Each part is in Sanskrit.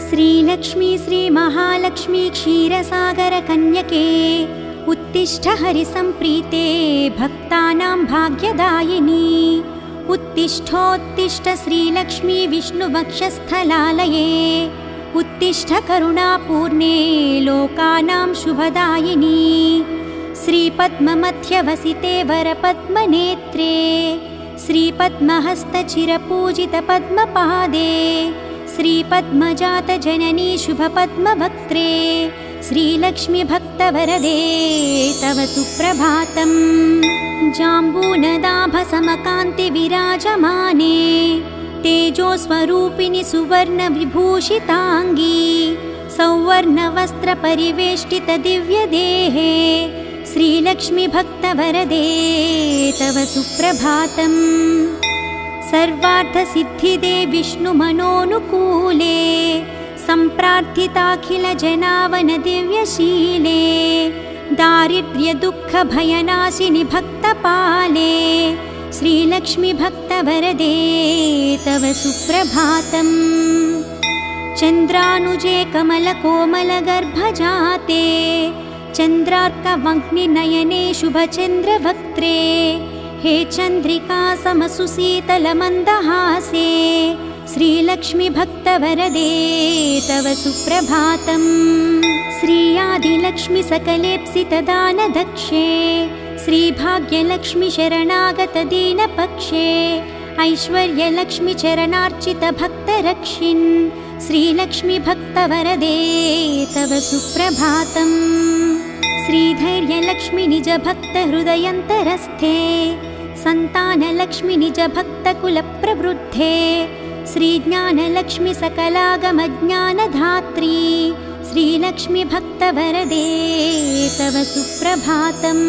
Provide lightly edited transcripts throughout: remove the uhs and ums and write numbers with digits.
श्रीलक्ष्मी श्रीमहालक्ष्मी क्षीरसागर कन्यके उत्तिष्ठ हरिसंप्रीते भक्तानां भाग्यदायिनी उत्तिष्ठोत्तिष्ठ श्रीलक्ष्मी विष्णुवक्षस्थलालये उत्तिष्ठ करुणापूर्णे लोकानां शुभदायिनी श्रीपद्ममध्यवसिते वरपद्मनेत्रे श्रीपद्महस्तचिरपूजितपद्मपादे श्रीपद्मजातजननी शुभपद्मवक्त्रे श्रीलक्ष्मी भक्तवरदे तव सुप्रभातम् जाम्बूनदाभसमकान्तिविराजमाने तेजोस्वरूपिणि सुवर्णविभूषिताङ्गी सौवर्णवस्त्रपरिवेष्टितदिव्यदेहे श्रीलक्ष्मी भक्तवरदे तव सुप्रभातम् सर्वार्थसिद्धिदे विष्णुमनोनुकूले सम्प्रार्थिताखिलजनावनदिव्यशीले दारिद्र्यदुःखभयनाशिनि भक्तपाले श्रीलक्ष्मी भक्तवरदे तव सुप्रभातम् चन्द्रानुजे कमलकोमलगर्भजाते चन्द्रार्कवह्निनयने शुभचन्द्रवक्त्रे हे चन्द्रिका समसुशीतलमन्दहासे श्रीलक्ष्मी भक्तवरदे तव सुप्रभातम् श्रीयादिलक्ष्मी सकलेप्सितदानदक्षे श्रीभाग्यलक्ष्मी शरणागतदीनपक्षे ऐश्वर्यलक्ष्मी चरणार्चितभक्तरक्षिन् श्रीलक्ष्मी भक्तवरदे तव सुप्रभातम् श्रीधैर्यलक्ष्मी निजभक्तहृदयन्तरस्थे सन्तानलक्ष्मी निजभक्तकुलप्रवृद्धे श्रीज्ञानलक्ष्मी सकलागमज्ञानधात्री श्रीलक्ष्मी भक्तवरदे तव सुप्रभातम्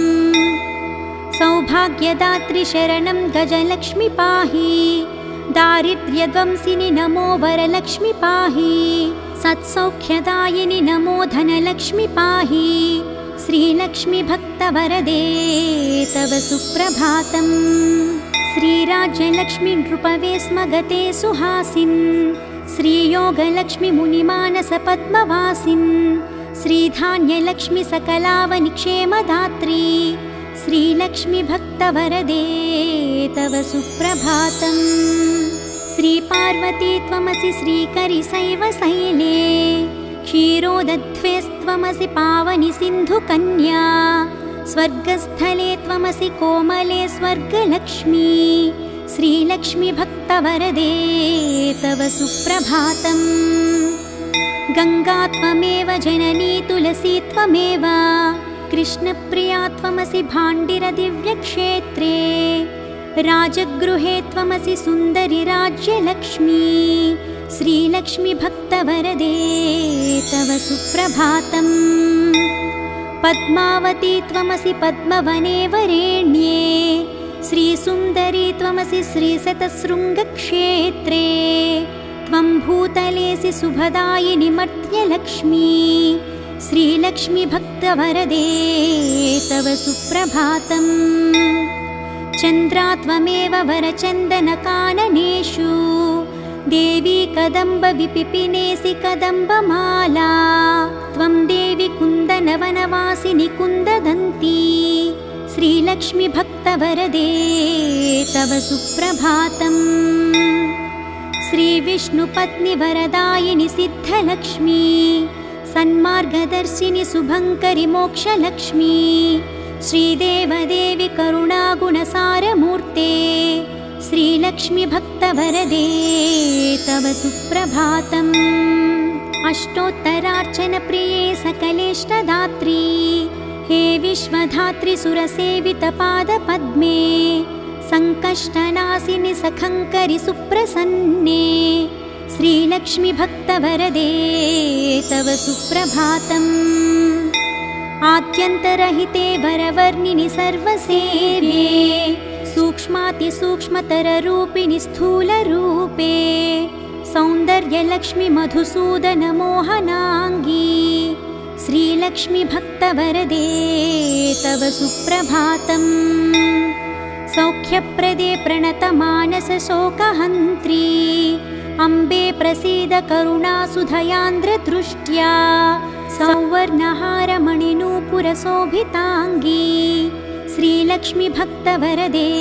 सौभाग्यदात्री शरणं गजलक्ष्मी पाहि दारिद्र्यध्वंसिनि नमो वरलक्ष्मी पाहि सत्सौख्यदायिनि नमो धनलक्ष्मी पाहि श्रीलक्ष्मी भक्तवरदे तव सुप्रभातम् श्रीराज्यलक्ष्मी नृपवे स्मगते सुहासिन् श्रीयोगलक्ष्मी मुनिमानसपद्मवासिन् श्रीधान्यलक्ष्मी सकलावनिक्षेमदात्री श्रीलक्ष्मी भक्तवरदे तव सुप्रभातम् श्रीपार्वती त्वमसि श्रीकरिशैवशैले क्षीरोदध्वेस्त्वमसि पावनि सिन्धुकन्या स्वर्गस्थले त्वमसि कोमले स्वर्गलक्ष्मी श्रीलक्ष्मी भक्तवरदे तव सुप्रभातम् गंगा त्वमेव जननी तुलसी त्वमेव कृष्णप्रिया त्वमसि भाण्डिरदिव्यक्षेत्रे राजगृहे त्वमसि सुन्दरि राज्यलक्ष्मी श्रीलक्ष्मी भक्तवरदे तव सुप्रभातम् पद्मावती त्वमसि पद्मवने वरेण्ये श्रीसुन्दरी त्वमसि श्रीशतशृङ्गक्षेत्रे त्वं भूतलेसि शुभदायिनि मर्त्यलक्ष्मी श्रीलक्ष्मी भक्तवरदे तव सुप्रभातम् चन्द्रा त्वमेव वरचन्दनकाननेषु देवी कदम्बविपिपिनेसि कदम्बमाला त्वं देवी कुन्दनवनवासिनि कुन्ददन्ती श्रीलक्ष्मी भक्तवरदे तव सुप्रभातम् श्रीविष्णुपत्नि वरदायिनि सिद्धलक्ष्मी सन्मार्गदर्शिनि शुभङ्करि मोक्षलक्ष्मी श्रीदेवदेवी करुणागुणसारमूर्ते श्रीलक्ष्मी भक्तवरदे तव सुप्रभातम् अष्टोत्तरार्चनप्रिये सकलेष्टदात्री हे विश्वधात्री सुरसेवितपादपद्मे सङ्कष्टनाशिनि सखङ्करि सुप्रसन्ने श्रीलक्ष्मी भक्तवरदे तव सुप्रभातम् आद्यन्तरहिते वरवर्णिनि सर्वसेव्ये सूक्ष्मातिसूक्ष्मतररूपिणि स्थूलरूपे सौन्दर्यलक्ष्मी मधुसूदनमोहनाङ्गी श्रीलक्ष्मी भक्तवरदे तव सुप्रभातम्। सौख्यप्रदे प्रणतमानसशोकहन्त्री अम्बे प्रसीद करुणासुधयान्द्रदृष्ट्या। सौवर्णहारमणिनूपुरशोभिताङ्गी श्रीलक्ष्मी भक्तवरदे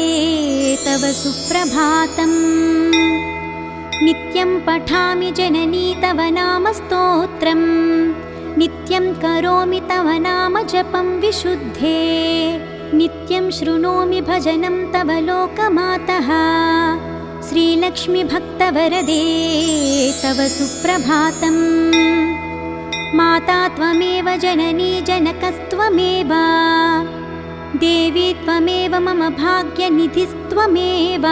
तव सुप्रभातम्। नित्यं पठामि जननी तव नाम स्तोत्रम्, नित्यं करोमि तव नाम जपं विशुद्धे। नित्यं शृणोमि भजनं तव लोकमातः श्रीलक्ष्मी भक्तवरदे तव सुप्रभातम्। माता त्वमेव जननी जनकस्त्वमेव, देवी त्वमेव मम भाग्यनिधिस्त्वमेव।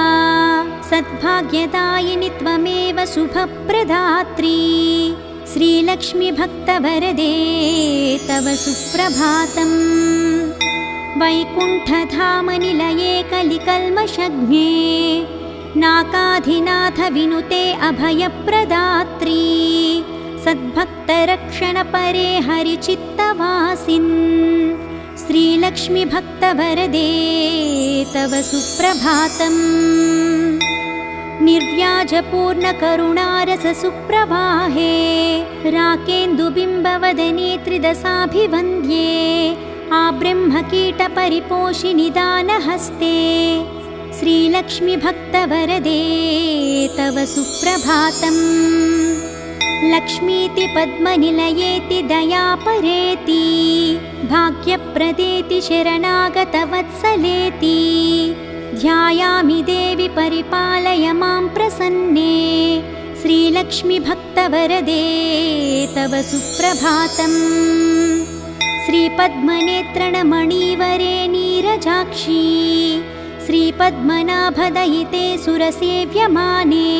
सद्भाग्यदायिनि त्वमेव शुभप्रदात्री श्रीलक्ष्मी भक्तवरदे तव सुप्रभातम्। वैकुण्ठधामनिलये कलिकल्मषज्ञे नाकाधिनाथ विनुते अभयप्रदात्री। सद्भक्तरक्षणपरे हरिचित्तवासिन् श्रीलक्ष्मी भक्तवरदे तव सुप्रभातम्। निर्व्याजपूर्णकरुणारससुप्रवाहे राकेन्दुबिम्बवदने त्रिदशाभिवन्द्ये। आब्रह्मकीटपरिपोषिनि दानहस्ते श्रीलक्ष्मी भक्तवरदे तव सुप्रभातम्। लक्ष्मीति पद्मनिलयेति दयापरेति भाग्यप्रदेति शरणागतवत्सलेति। ध्यायामि देवि परिपालय मां प्रसन्ने श्रीलक्ष्मी भक्तवरदे तव सुप्रभातम्। श्रीपद्मनेत्रणमणिवरे नीरजाक्षी श्रीपद्मनाभदयिते सुरसेव्यमाने।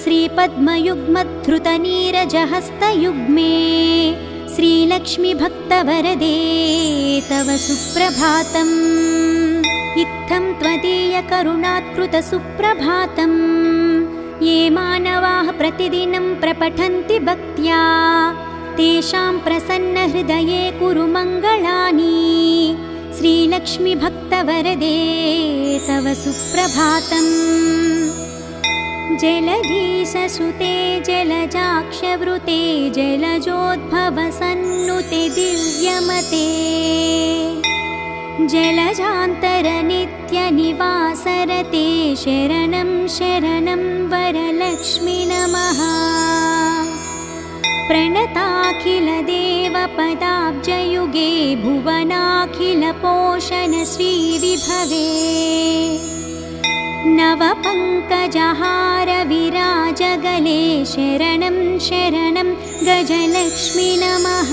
श्रीपद्मयुग्मधृतनीरजहस्तयुग्मे श्रीलक्ष्मी भक्तवरदे तव सुप्रभातम्। इत्थं त्वदीयकरुणात्कृतसुप्रभातम् ये मानवाः प्रतिदिनं प्रपठन्ति भक्त्या तेषां प्रसन्नहृदये कुरु मङ्गलानि श्रीलक्ष्मी भक्तवरदे तव सुप्रभातम्। जलधीशसुते जलजाक्षवृते जलजोद्भवसन्नुते दिव्यमते। जलजान्तरनित्यनिवासरते शरणं शरणं वरलक्ष्मी नमः। प्रणताखिलदेवपदाब्जयुगे भुवनाखिलपोषणश्रीविभवे। नवपङ्कजहारविराजगले शरणं शरणं गजलक्ष्मी नमः।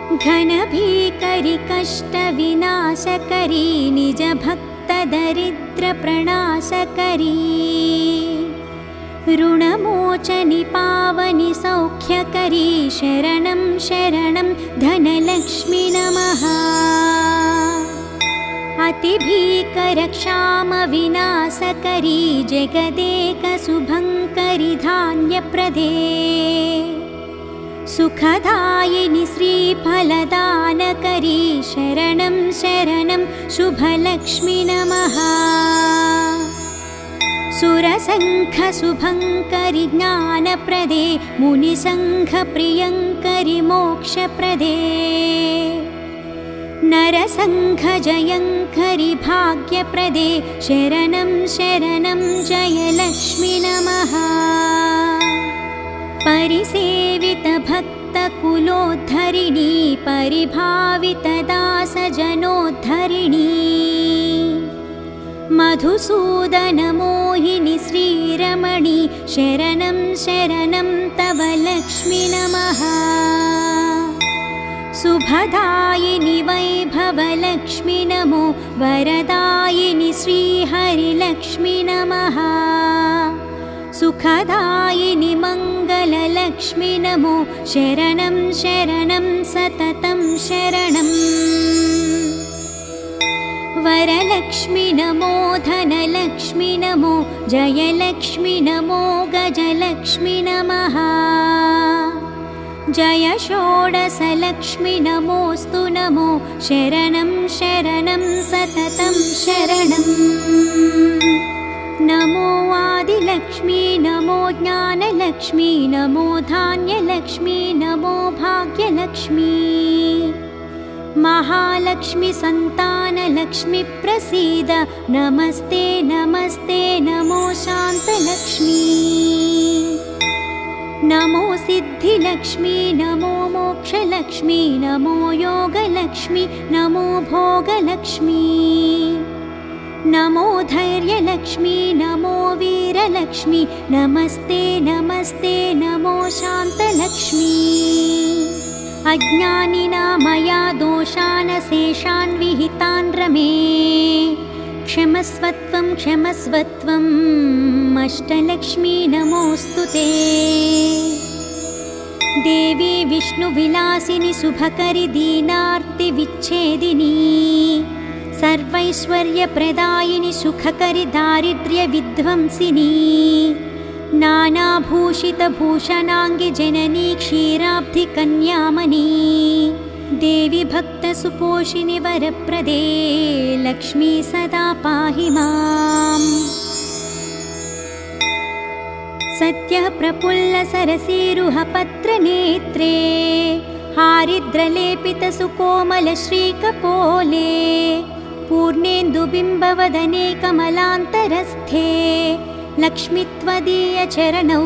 घनभीकरि कष्टविनाशकरी निजभक्तदरिद्रप्रणाशकरी। ऋणमोचनि पावनि सौख्यकरी शरणं शरणं धनलक्ष्मी नमः। अतिभीकरक्षामविनाशकरी जगदेकशुभङ्करि धान्यप्रदे। सुखदायिनि श्रीफलदानकरी शरणं शरणं शुभलक्ष्मी नमः। सुरसङ्घशुभङ्करि ज्ञानप्रदे मुनिसङ्घप्रियङ्करि मोक्षप्रदे। नरसङ्घजयङ्करि भाग्यप्रदे शरणं शरणं जयलक्ष्मी नमः। परिसेवितभक्तकुलोद्धरिणी परिभावितदासजनोद्धरिणी। मधुसूदनमोहिनि श्रीरमणि शरणं शरणं तव लक्ष्मी नमः। शुभदायिनि वैभवलक्ष्मी नमो वरदायिनि श्रीहरिलक्ष्मी नमः। सुखदायिनि मङ्गललक्ष्मी नमो शरणं शरणं सततं शरणम्। वरलक्ष्मी नमो धनलक्ष्मी नमो जयलक्ष्मी नमो गजलक्ष्मी नमः। जय षोडशलक्ष्मी नमोऽस्तु नमो शरणं शरणं सततं शरणम् नमो आदिलक्ष्मी नमो ज्ञानलक्ष्मी नमो धान्यलक्ष्मी नमो भाग्यलक्ष्मी महालक्ष्मी संतानलक्ष्मी प्रसीद नमस्ते नमस्ते नमो शान्तलक्ष्मी नमो सिद्धिलक्ष्मी नमो मोक्षलक्ष्मी नमो योगलक्ष्मी नमो भोगलक्ष्मी नमो धैर्यलक्ष्मी नमो वीरलक्ष्मी नमस्ते नमस्ते नमो शान्तलक्ष्मी अज्ञानिना मया दोषानशेषान् विहितान् रमे क्षमस्वत्वं क्षमस्वत्वम् अष्टलक्ष्मी नमोऽस्तु ते देवी विष्णुविलासिनि शुभकरि दीनार्तिविच्छेदिनी सर्वैश्वर्यप्रदायिनि सुखकरि दारिद्र्यविध्वंसिनी नानाभूषितभूषणाङ्गि जननी क्षीराब्धिकन्यामणी देवी भक्तसुपोषिणि वरप्रदे लक्ष्मी सदा पाहि माम् सत्यः प्रफुल्लसरसीरुहपत्रनेत्रे हारिद्रलेपितसुकोमलश्रीकपोले पूर्णेन्दुबिम्बवदने कमलान्तरस्थे लक्ष्मी त्वदीयचरणौ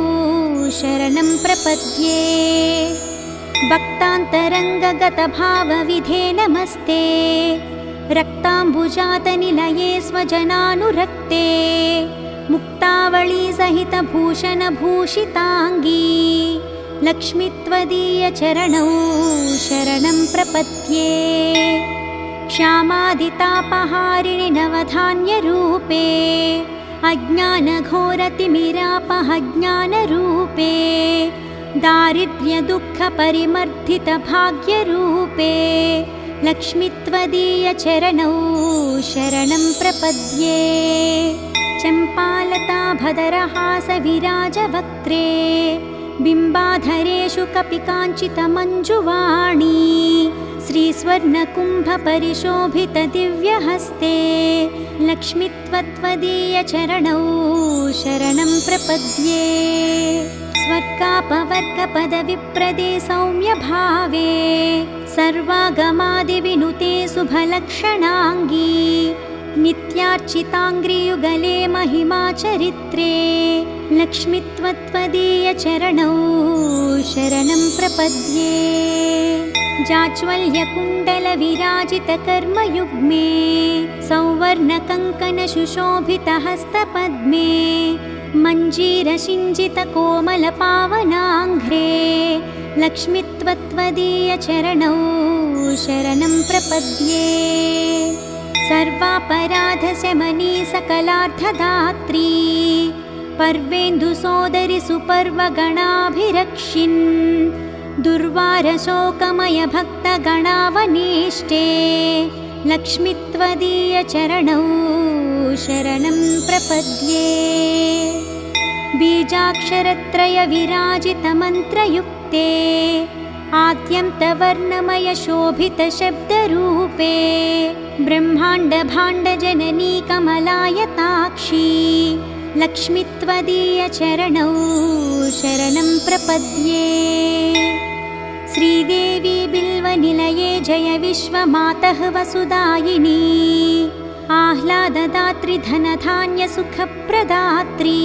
शरणं प्रपद्ये भक्तान्तरङ्गगतभावविधे नमस्ते रक्ताम्बुजातनिलये स्वजनानुरक्ते मुक्तावळी सहितभूषणभूषिताङ्गी लक्ष्मी त्वदीयचरणौ शरणं प्रपद्ये श्यामादितापहारिणि नवधान्यरूपे अज्ञानघोरतिमिरापहज्ञानरूपे दारिद्र्यदुःखपरिमर्दितभाग्यरूपे लक्ष्मी त्वदीयचरणौ शरणं प्रपद्ये चम्पालताभदरहासविराजवक्त्रे बिम्बाधरेषु कपिकाञ्चितमञ्जुवाणी श्रीस्वर्णकुम्भपरिशोभितदिव्यहस्ते लक्ष्मी त्वदीयचरणौ शरणं प्रपद्ये स्वर्गापवर्गपदविप्रदे सौम्यभावे सर्वागमादिविनुते शुभलक्षणाङ्गी नित्यार्चिताङ्घ्रियुगले महिमाचरित्रे लक्ष्मी त्वदीयचरणौ शरणं प्रपद्ये जाज्वल्यकुण्डलविराजितकर्मयुग्मे सौवर्णकङ्कणसुशोभितहस्तपद्मे मञ्जीरसिञ्जितकोमलपावनाङ्घ्रे लक्ष्मी त्वदीयचरणौ शरणं प्रपद्ये सर्वापराधशमनी सकलार्थदात्री पर्वेन्दुसोदरि सुपर्वगणाभिरक्षिन् दुर्वारशोकमयभक्तगणावनेष्टे लक्ष्मी त्वदीयचरणौ शरणं प्रपद्ये बीजाक्षरत्रयविराजितमन्त्रयुक्ते आद्यन्तवर्णमयशोभितशब्दरूपे ब्रह्माण्डभाण्डजननी कमलायताक्षी लक्ष्मी त्वदीयचरणौ शरणं प्रपद्ये श्रीदेवी बिल्वनिलये जय विश्वमातः वसुदायिनी आह्लाददात्री धनधान्यसुखप्रदात्री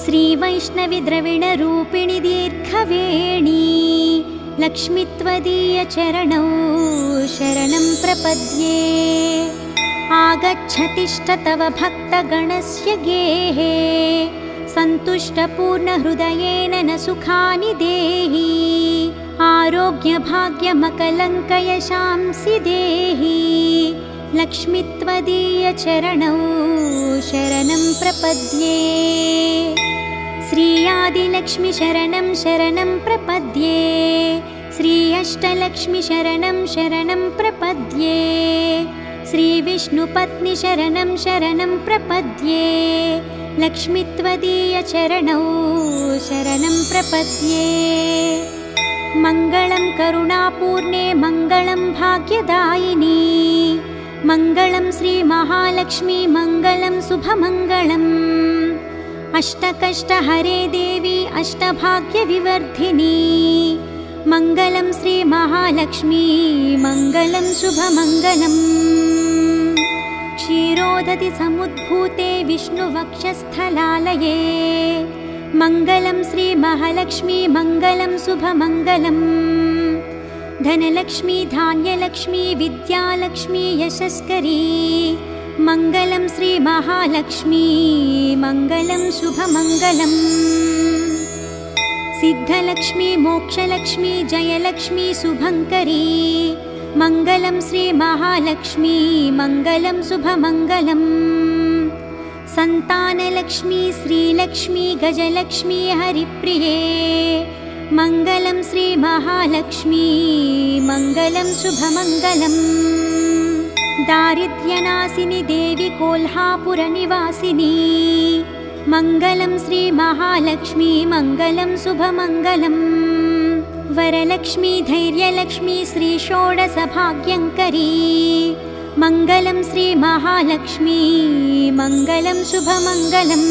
श्रीवैष्णवी द्रविणरूपिणी दीर्घवेणी लक्ष्मी त्वदीयचरणौ शरणं प्रपद्ये आगच्छतिष्ठ तव भक्तगणस्य गेहे सन्तुष्टपूर्णहृदयेन न सुखानि देहि आरोग्यभाग्यमकलङ्कयशांसि देहि लक्ष्मी त्वदीयचरणौ शरणं प्रपद्ये श्री आदिलक्ष्मी शरणं शरणं प्रपद्ये श्री अष्टलक्ष्मी शरणं शरणं प्रपद्ये श्री विष्णुपत्नी शरणं शरणं प्रपद्ये लक्ष्मी त्वदीयचरणौ शरणं प्रपद्ये मङ्गलं करुणापूर्णे मङ्गलं भाग्यदायिनी मङ्गलं श्रीमहालक्ष्मी मङ्गलं शुभमङ्गलम् अष्टकष्टहरे देवी अष्टभाग्यविवर्धिनी मङ्गलं श्रीमहालक्ष्मी मङ्गलं शुभमङ्गलम् क्षीरोदधि समुद्भूते विष्णुवक्षस्थलालये मङ्गलं श्रीमहालक्ष्मी मङ्गलं शुभमङ्गलम् धनलक्ष्मी धान्यलक्ष्मी विद्यालक्ष्मी यशस्करी मङ्गलं श्रीमहालक्ष्मी मङ्गलं शुभमङ्गलम् सिद्धलक्ष्मी मोक्षलक्ष्मी जयलक्ष्मी शुभङ्करी मङ्गलं श्रीमहालक्ष्मी मङ्गलं शुभमङ्गलम् सन्तानलक्ष्मी श्रीलक्ष्मी गजलक्ष्मी हरिप्रिये मङ्गलं श्रीमहालक्ष्मी मङ्गलं शुभमङ्गलम् दारिद्र्यनाशिनि देवी कोल्हापुरनिवासिनी मङ्गलं श्रीमहालक्ष्मी मङ्गलं शुभमङ्गलम् वरलक्ष्मी धैर्यलक्ष्मी श्रीषोडशभाग्यङ्करी मङ्गलं श्रीमहालक्ष्मी मङ्गलं शुभमङ्गलम्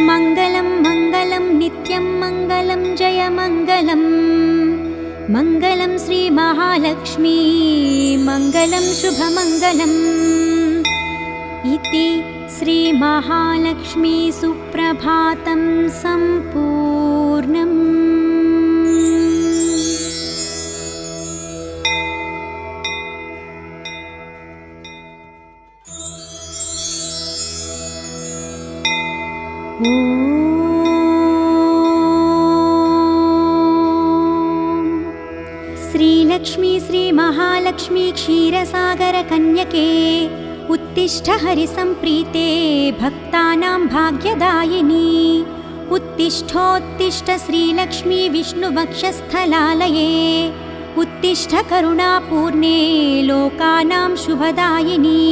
मङ्गलं मङ्गलं नित्यं मङ्गलं जयमङ्गलम् मङ्गलं श्रीमहालक्ष्मी मङ्गलं शुभमङ्गलम् इति श्रीमहालक्ष्मी सुप्रभातं सम्पूर्णम्। श्रीलक्ष्मी श्रीमहालक्ष्मी क्षीरसागरकन्यके उत्तिष्ठ हरिसम्प्रीते भक्तानां भाग्यदायिनी उत्तिष्ठोत्तिष्ठ श्रीलक्ष्मी विष्णुवक्षस्थलालये उत्तिष्ठ करुणापूर्णे लोकानां शुभदायिनी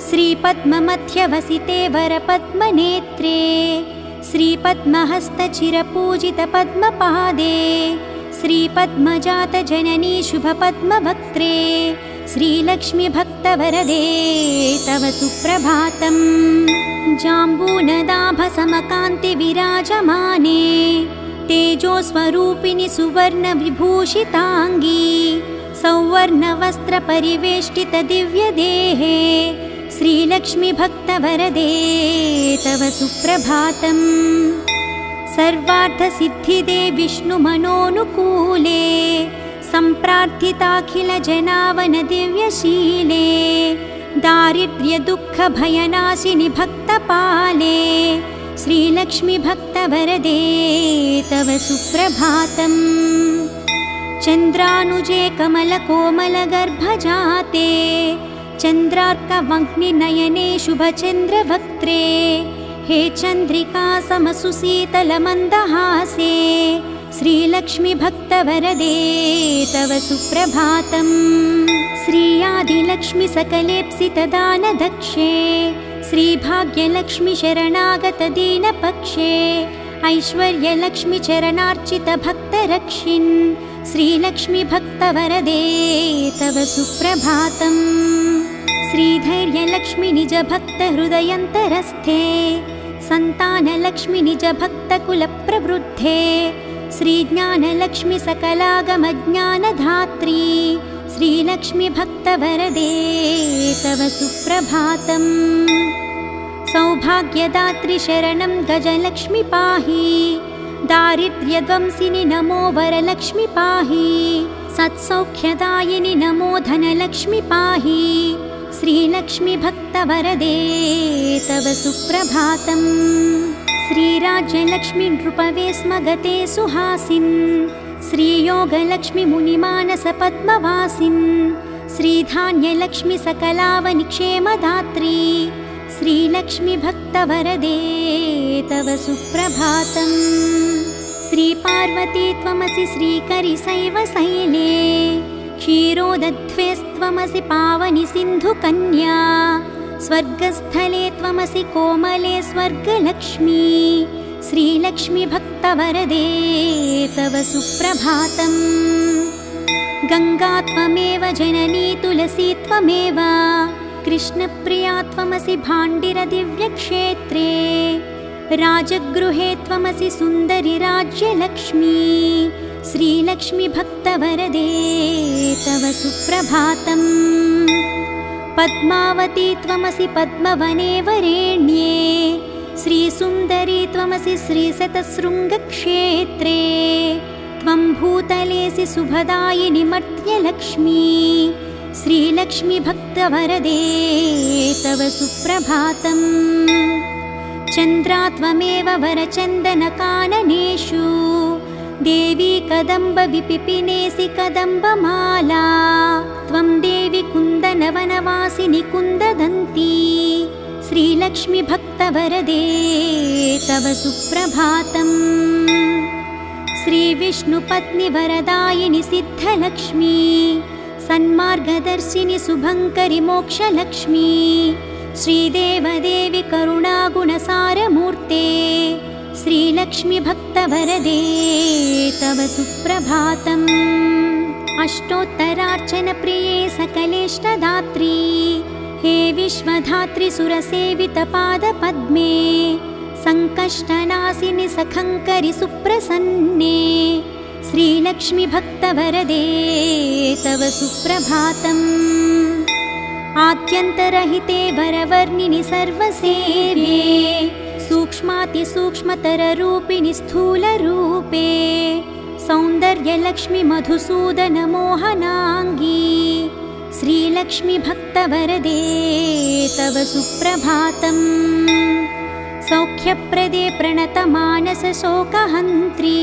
श्रीपद्ममध्यवसिते वरपद्मनेत्रे श्रीपद्महस्तचिरपूजितपद्मपादे श्रीपद्मजातजननी शुभपद्मवक्त्रे श्रीलक्ष्मी भक्तवरदे तव सुप्रभातम् जाम्बूनदाभसमकान्तिविराजमाने तेजोस्वरूपिणि सुवर्णविभूषिताङ्गी सौवर्णवस्त्रपरिवेष्टितदिव्यदेहे श्रीलक्ष्मी भक्तवरदे तव सुप्रभातम् सर्वार्थसिद्धिदे विष्णुमनोनुकूले सम्प्रार्थिताखिलजनावनदिव्यशीले दारिद्र्यदुःखभयनाशिनि भक्तपाले श्रीलक्ष्मी भक्तवरदे तव सुप्रभातम् चन्द्रानुजे कमलकोमलगर्भजाते चन्द्रार्कवह्निनयने शुभचन्द्रवक्त्रे हे चन्द्रिका समसुशीतलमन्दहासे श्रीलक्ष्मी भक्तवरदे तव सुप्रभातम् श्रीयादिलक्ष्मी सकलेप्सितदानदक्षे श्रीभाग्यलक्ष्मी शरणागतदीनपक्षे ऐश्वर्यलक्ष्मी चरणार्चितभक्तरक्षिन् श्रीलक्ष्मी भक्तवरदे तव सुप्रभातम् श्रीधैर्यलक्ष्मी निजभक्तहृदयन्तरस्थे सन्तानलक्ष्मी निजभक्तकुलप्रवृद्धे श्रीज्ञानलक्ष्मी सकलागमज्ञानधात्री श्रीलक्ष्मी भक्तवरदे तव सुप्रभातम् सौभाग्यदात्री शरणं गजलक्ष्मी पाहि दारिद्र्यध्वंसिनि नमो वरलक्ष्मी पाहि सत्सौख्यदायिनि नमो धनलक्ष्मी पाहि श्रीलक्ष्मी भक्तवरदे तव सुप्रभातम् श्रीराज्यलक्ष्मी नृपवे स्म गते सुहासिन् श्रीयोगलक्ष्मी मुनिमानसपद्मवासिन् श्रीधान्यलक्ष्मी सकलावनिक्षेमदात्री श्रीलक्ष्मी भक्तवरदे तव सुप्रभातम् श्रीपार्वती त्वमसि श्रीकरिशैवशैले क्षीरोदध्वेस्त्वमसि पावनि सिन्धुकन्या स्वर्गस्थले त्वमसि कोमले स्वर्गलक्ष्मी श्रीलक्ष्मीभक्तवरदे तव सुप्रभातम्। गङ्गा त्वमेव जननी तुलसी त्वमेव कृष्णप्रिया त्वमसि भाण्डिरदिव्यक्षेत्रे। राजगृहे त्वमसि सुन्दरि राज्यलक्ष्मी। श्रीलक्ष्मीभक्तवरदे तव सुप्रभातम्। पद्मावती त्वमसि पद्मवने वरेण्ये। श्रीसुन्दरी त्वमसि श्रीशतशृङ्गक्षेत्रे। त्वं भूतलेऽसि शुभदायिनि मर्त्यलक्ष्मी। श्रीलक्ष्मीभक्तवरदे तव सुप्रभातम्। चन्द्रा त्वमेव वरचन्दनकाननेषु। देवी कदम्बविपिपिनेसि कदम्बमाला। त्वं देवी कुन्दनवनवासिनि कुन्ददन्ती। श्रीलक्ष्मीभक्तवरदे तव सुप्रभातम्। श्रीविष्णुपत्नि वरदायिनि सिद्धलक्ष्मी। सन्मार्गदर्शिनि शुभङ्करि मोक्षलक्ष्मी। श्रीदेवदेवि करुणागुणसारमूर्ते। श्रीलक्ष्मीभक्तवरदे तव सुप्रभातम्। अष्टोत्तरार्चनप्रिये सकलेष्टदात्री। हे विश्वधात्री सुरसेवितपादपद्मे। सङ्कष्टनाशिनि सखङ्करि सुप्रसन्ने। श्रीलक्ष्मीभक्तवरदे तव सुप्रभातम्। आद्यन्तरहिते वरवर्णिनि सर्वसेव्ये। सूक्ष्मातिसूक्ष्मतररूपिणि स्थूलरूपे। सौन्दर्यलक्ष्मि मधुसूदनमोहनाङ्गी। श्रीलक्ष्मीभक्तवरदे तव सुप्रभातम्। सौख्यप्रदे प्रणतमानसशोकहन्त्री।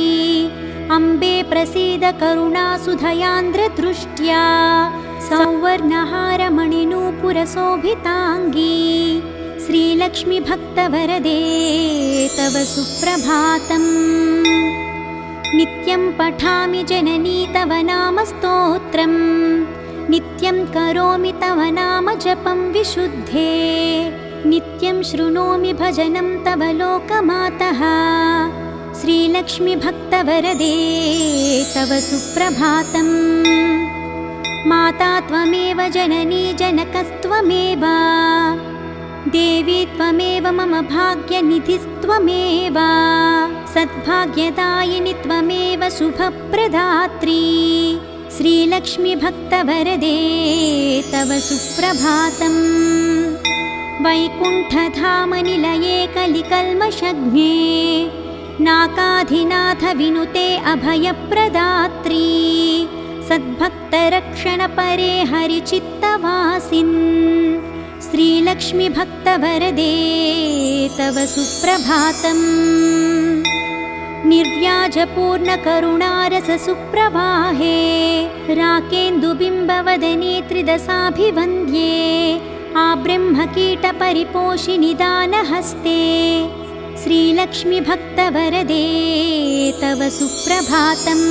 अम्बे प्रसीद करुणासुधयान्द्रदृष्ट्या। सौवर्णहारमणिनूपुरशोभिताङ्गी। श्रीलक्ष्मीभक्तवरदे तव सुप्रभातम्। नित्यं पठामि जननी तव नाम स्तोत्रम्। नित्यं करोमि तव नाम जपं विशुद्धे। नित्यं शृणोमि भजनं तव लोकमातः। श्रीलक्ष्मीभक्तवरदे तव सुप्रभातम्। माता त्वमेव जननी जनकस्त्वमेव। देवी त्वमेव मम भाग्यनिधिस्त्वमेव। सद्भाग्यदायिनि त्वमेव शुभप्रदात्री। श्रीलक्ष्मीभक्तवरदे तव सुप्रभातम्। वैकुण्ठधामनिलये कलिकल्मषज्ञे। नाकाधिनाथविनुते अभयप्रदात्री। सद्भक्तरक्षणपरे हरिचित्तवासिन्। श्रीलक्ष्मीभक्तवरदे तव सुप्रभातम्। निर्व्याजपूर्णकरुणारससुप्रवाहे। राकेन्दुबिम्बवदने त्रिदशाभिवन्द्ये। आब्रह्मकीटपरिपोषिनि दानहस्ते। श्रीलक्ष्मीभक्तवरदे तव सुप्रभातम्।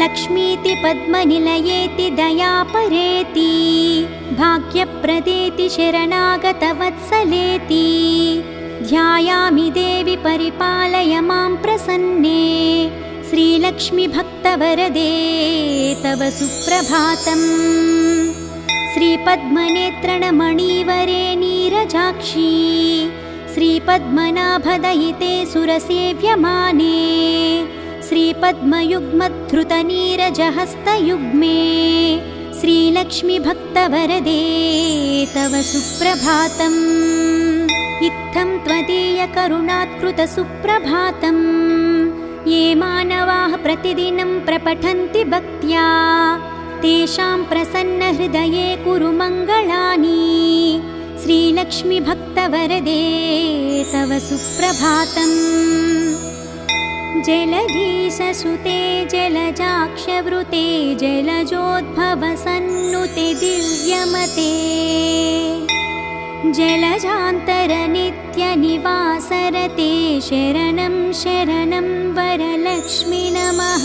लक्ष्मीति पद्मनिलयेति दयापरेति। भाग्यप्रदेति शरणागतवत्सलेति। ध्यायामि देवि परिपालय मां प्रसन्ने। श्रीलक्ष्मीभक्तवरदे तव सुप्रभातम्। श्रीपद्मनेत्रणमणिवरे नीरजाक्षी। श्रीपद्मनाभदयिते सुरसेव्यमाने। श्रीपद्मयुग्मधृतनीरजहस्तयुग्मे। श्रीलक्ष्मीभक्तवरदे तव सुप्रभातम्। इत्थं त्वदीयकरुणात्कृतसुप्रभातम्। ये मानवाः प्रतिदिनं प्रपठन्ति भक्त्या। तेषां प्रसन्नहृदये कुरु मङ्गलानि। श्रीलक्ष्मीभक्तवरदे तव सुप्रभातम्। जलधीशसुते जलजाक्षवृते। जलजोद्भवसन्नुते दिव्यमते। जलजान्तरनित्यनिवासरते। शरणं शरणं वरलक्ष्मि नमः।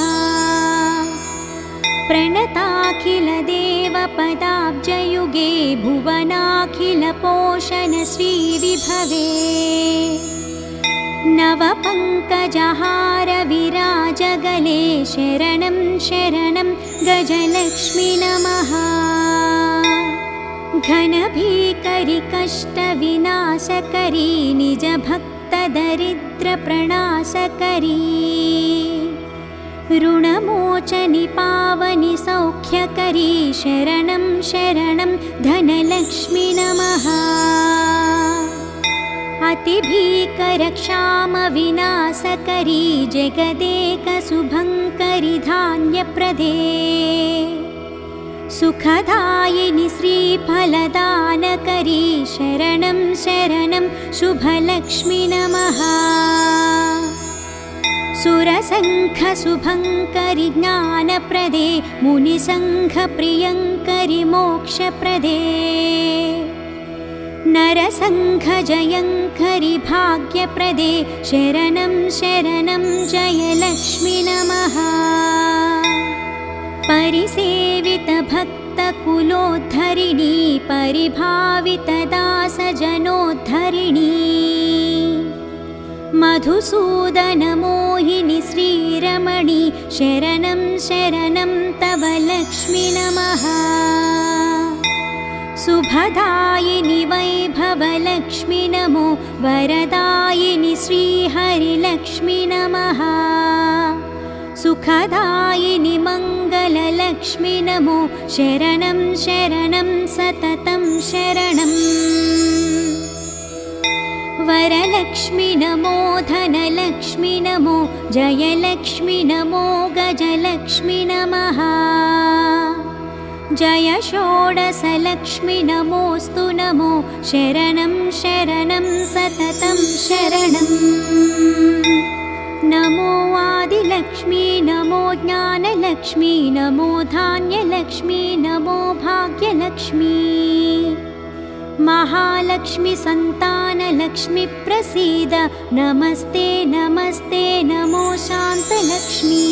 प्रणताखिलदेवपदाब्जयुगे। भुवनाखिलपोषण श्रीविभवे। नवपङ्कजहार विराजगले शरणं शरणं गजलक्ष्मी नमः। घनभीकरि कष्टविनाशकरी निजभक्तदरिद्रप्रणाशकरी ऋणमोचनि पावनि सौख्यकरी शरणं शरणं धनलक्ष्मी नमः। अतिभीकरक्षामविनाशकरी जगदेकशुभङ्करि धान्यप्रदे सुखदायिनि श्रीफलदानकरी शरणं शरणं शुभलक्ष्मी नमः। सुरसङ्घशुभङ्करि ज्ञानप्रदे मुनिसङ्घप्रियङ्करि मोक्षप्रदे नरसङ्घजयङ्करि भाग्यप्रदे शरणं शरणं जयलक्ष्मी नमः। परिसेवितभक्तकुलोद्धरिणी परिभावितदासजनोद्धरिणी मधुसूदनमोहिनि श्रीरमणी शरणं शरणं तव लक्ष्मी नमः। शुभदायिनि वैभवलक्ष्मी नमो वरदायिनि श्रीहरिलक्ष्मी नमः। सुखदायिनि मङ्गललक्ष्मी नमो शरणं शरणं सततं शरणम्। वरलक्ष्मी नमो धनलक्ष्मी नमो जयलक्ष्मी नमो गजलक्ष्मी नमः। जय षोडशलक्ष्मी नमोऽस्तु नमो शरणं शरणं सततं शरणम्। नमो आदिलक्ष्मी नमो ज्ञानलक्ष्मी नमो धान्यलक्ष्मी नमो भाग्यलक्ष्मी महालक्ष्मी संतानलक्ष्मी प्रसीद नमस्ते नमस्ते नमो शान्तलक्ष्मी।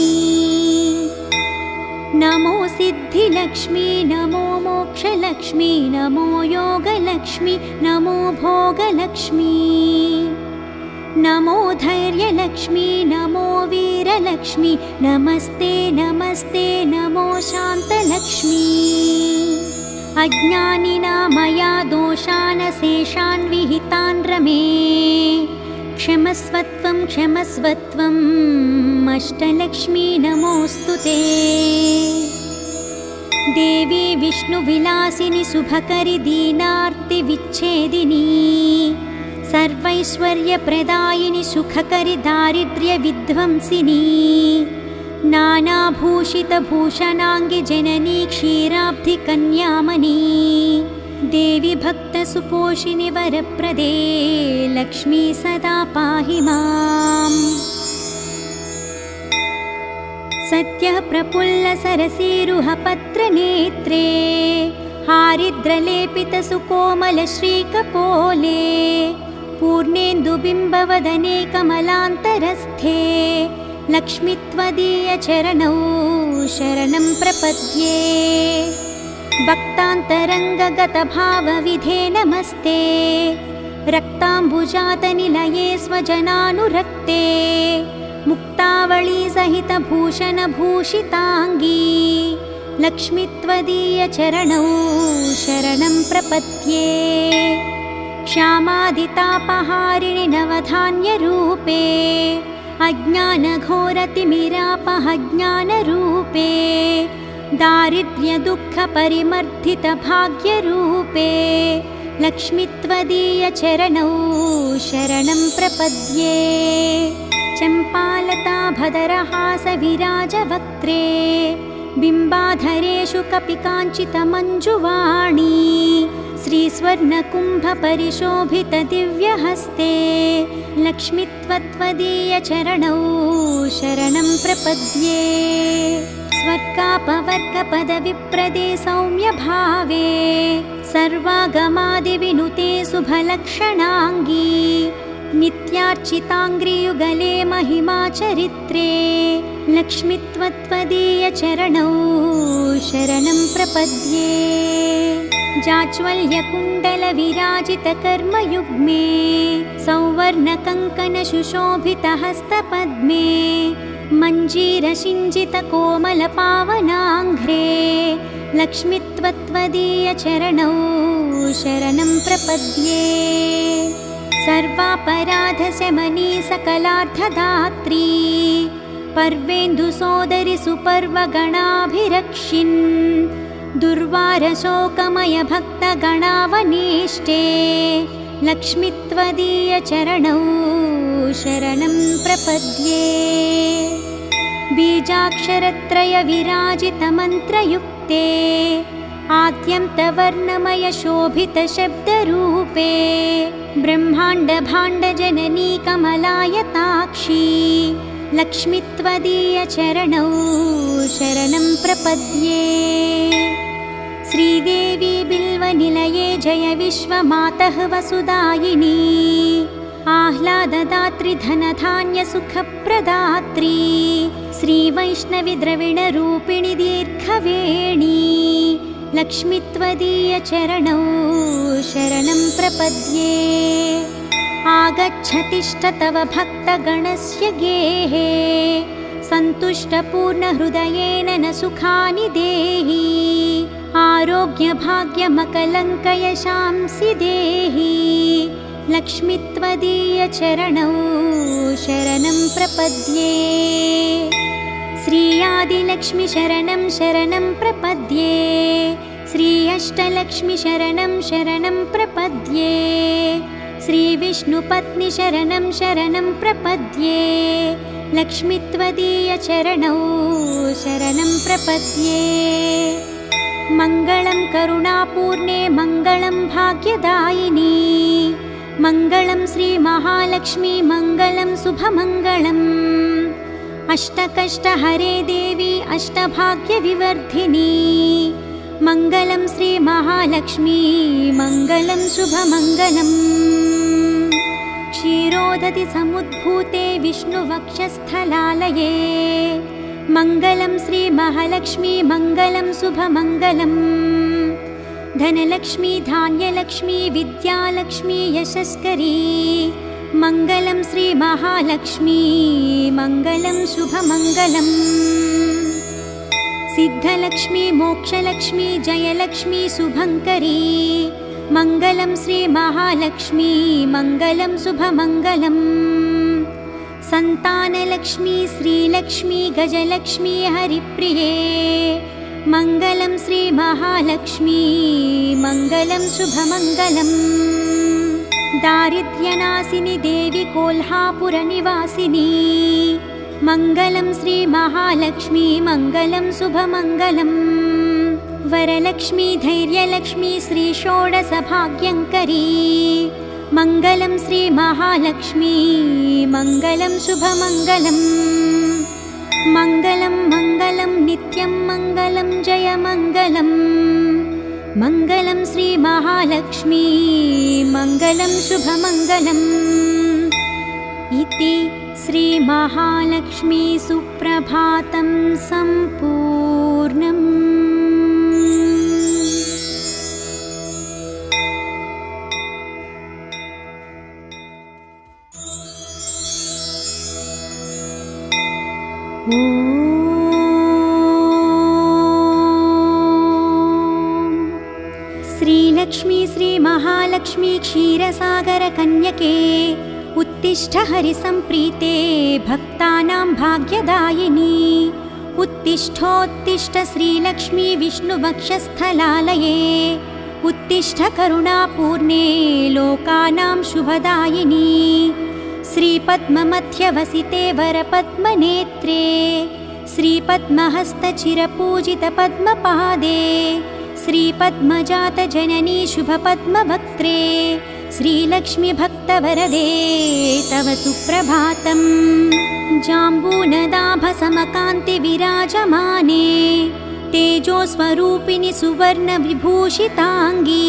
नमो सिद्धिलक्ष्मी नमो मोक्षलक्ष्मी नमो योगलक्ष्मी नमो भोगलक्ष्मी नमो धैर्यलक्ष्मी नमो वीरलक्ष्मी नमस्ते नमस्ते नमो शान्तलक्ष्मी। अज्ञानिना मया दोषान् शेषान् विहितान् रमे क्षमस्वत्वं क्षमस्वत्वम् अष्टलक्ष्मी नमोऽस्तु ते। देवी विष्णुविलासिनि शुभकरि दीनार्तिविच्छेदिनी सर्वैश्वर्यप्रदायिनि सुखकरि दारिद्र्यविध्वंसिनी नानाभूषितभूषणाङ्गि जननी क्षीराब्धिकन्यामणी देवी भक्तसुपोषिणि वरप्रदे लक्ष्मी सदा पाहि माम्। सत्यः प्रफुल्लसरसीरुहपत्रनेत्रे हारिद्रलेपितसुकोमलश्रीकपोले पूर्णेन्दुबिम्बवदने कमलान्तरस्थे लक्ष्मी त्वदीयचरणौ शरणं प्रपद्ये। भक्तान्तरङ्गगतभावविधे नमस्ते रक्ताम्बुजातनिलये स्वजनानुरक्ते मुक्तावळी सहितभूषणभूषिताङ्गी लक्ष्मी त्वदीयचरणौ शरणं प्रपद्ये। श्यामादितापहारिणि नवधान्यरूपे अज्ञानघोरतिमिरापहज्ञानरूपे दारिद्र्यदुःखपरिमर्दितभाग्यरूपे लक्ष्मी त्वदीयचरणौ शरणं प्रपद्ये। चम्पालताभदरहासविराजवक्त्रे बिम्बाधरेषु कपिकाञ्चितमञ्जुवाणी श्रीस्वर्णकुम्भपरिशोभितदिव्यहस्ते लक्ष्मी त्वदीयचरणौ शरणं प्रपद्ये। स्वर्गापवर्गपदविप्रदे सौम्यभावे सर्वागमादिविनुते शुभलक्षणाङ्गी नित्यार्चिताङ्घ्रियुगले महिमाचरित्रे लक्ष्मीत्वत्वदीयचरणौ शरणं प्रपद्ये। जाज्वल्यकुण्डलविराजितकर्मयुग्मे सौवर्णकङ्कणसुशोभितहस्तपद्मे मञ्जीरसिञ्जितकोमलपावनाङ्घ्रे लक्ष्मीत्वत्वदीयचरणौ शरणं प्रपद्ये। सर्वापराधशमनी सकलार्थदात्री पर्वेन्दुसोदरि सुपर्वगणाभिरक्षिन् दुर्वारशोकमयभक्तगणावनेष्टे लक्ष्मीत्वदीयचरणौ शरणं प्रपद्ये। बीजाक्षरत्रयविराजितमन्त्रयुक्ते आद्यन्तवर्णमयशोभितशब्दरूपे ब्रह्माण्डभाण्डजननी कमलायताक्षी लक्ष्मीत्वदीयचरणौ शरणं प्रपद्ये। श्रीदेवी बिल्वनिलये जय विश्वमातः वसुदायिनी आह्लाददात्री धनधान्यसुखप्रदात्री श्रीवैष्णवी द्रविणरूपिणी दीर्घवेणी लक्ष्मीत्वदीयचरणौ शरणं प्रपद्ये। आगच्छतिष्ठ तव भक्तगणस्य गेहे सन्तुष्टपूर्णहृदयेन न सुखानि देहि आरोग्यभाग्यमकलङ्कयशांसि देहि लक्ष्मीत्वदीयचरणौ शरणं प्रपद्ये। श्रीयादिलक्ष्मी शरणं शरणं प्रपद्ये। श्री अष्टलक्ष्मी शरणं शरणं प्रपद्ये। श्रीविष्णुपत्नी शरणं शरणं प्रपद्ये लक्ष्मीत्वदीयचरणौ शरणं प्रपद्ये। मङ्गलं करुणापूर्णे मङ्गलं भाग्यदायिनी मङ्गलं श्रीमहालक्ष्मी मङ्गलं शुभमङ्गलम् अष्टकष्टहरे देवी अष्टभाग्यविवर्धिनी मङ्गलं श्रीमहालक्ष्मी मङ्गलं शुभमङ्गलम्। क्षीरोदधि समुद्भूते विष्णुवक्षस्थलालये मङ्गलं श्रीमहालक्ष्मी मङ्गलं शुभमङ्गलम्। धनलक्ष्मी धान्यलक्ष्मी विद्यालक्ष्मी यशस्करी मङ्गलं श्रीमहालक्ष्मी मङ्गलं शुभमङ्गलम्। सिद्धलक्ष्मी मोक्षलक्ष्मी जयलक्ष्मी शुभङ्करी मङ्गलं श्रीमहालक्ष्मी मङ्गलं शुभमङ्गलम्। सन्तानलक्ष्मी श्रीलक्ष्मी गजलक्ष्मी हरिप्रिये मङ्गलं श्रीमहालक्ष्मी मङ्गलं शुभमङ्गलम्। दारिद्र्यनाशिनी देवी कोल्हापुरनिवासिनी मङ्गलं श्रीमहालक्ष्मी मङ्गलं शुभमङ्गलम्। वरलक्ष्मी धैर्यलक्ष्मी श्रीषोडशभाग्यङ्करी मङ्गलं श्रीमहालक्ष्मी मङ्गलं शुभमङ्गलम्। मङ्गलं मङ्गलं नित्यं मङ्गलं जयमङ्गलम् मङ्गलं श्रीमहालक्ष्मी मङ्गलं शुभमङ्गलम्। इति श्रीमहालक्ष्मी सुप्रभातं सम्पूर्णम्। श्रीलक्ष्मी श्रीमहालक्ष्मी क्षीरसागरकन्यके उत्तिष्ठ हरिसम्प्रीते भक्तानां भाग्यदायिनी उत्तिष्ठोत्तिष्ठ श्रीलक्ष्मी विष्णुवक्षस्थलालये उत्तिष्ठ करुणापूर्णे लोकानां शुभदायिनी श्रीपद्ममध्यवसिते वरपद्मनेत्रे श्रीपद्महस्तचिरपूजितपद्मपादे श्रीपद्मजातजननी शुभपद्मवक्त्रे श्रीलक्ष्मी भक्तवरदे तव सुप्रभातम्। जाम्बूनदाभसमकान्ति विराजमाने तेजोस्वरूपिणि सुवर्णविभूषिताङ्गी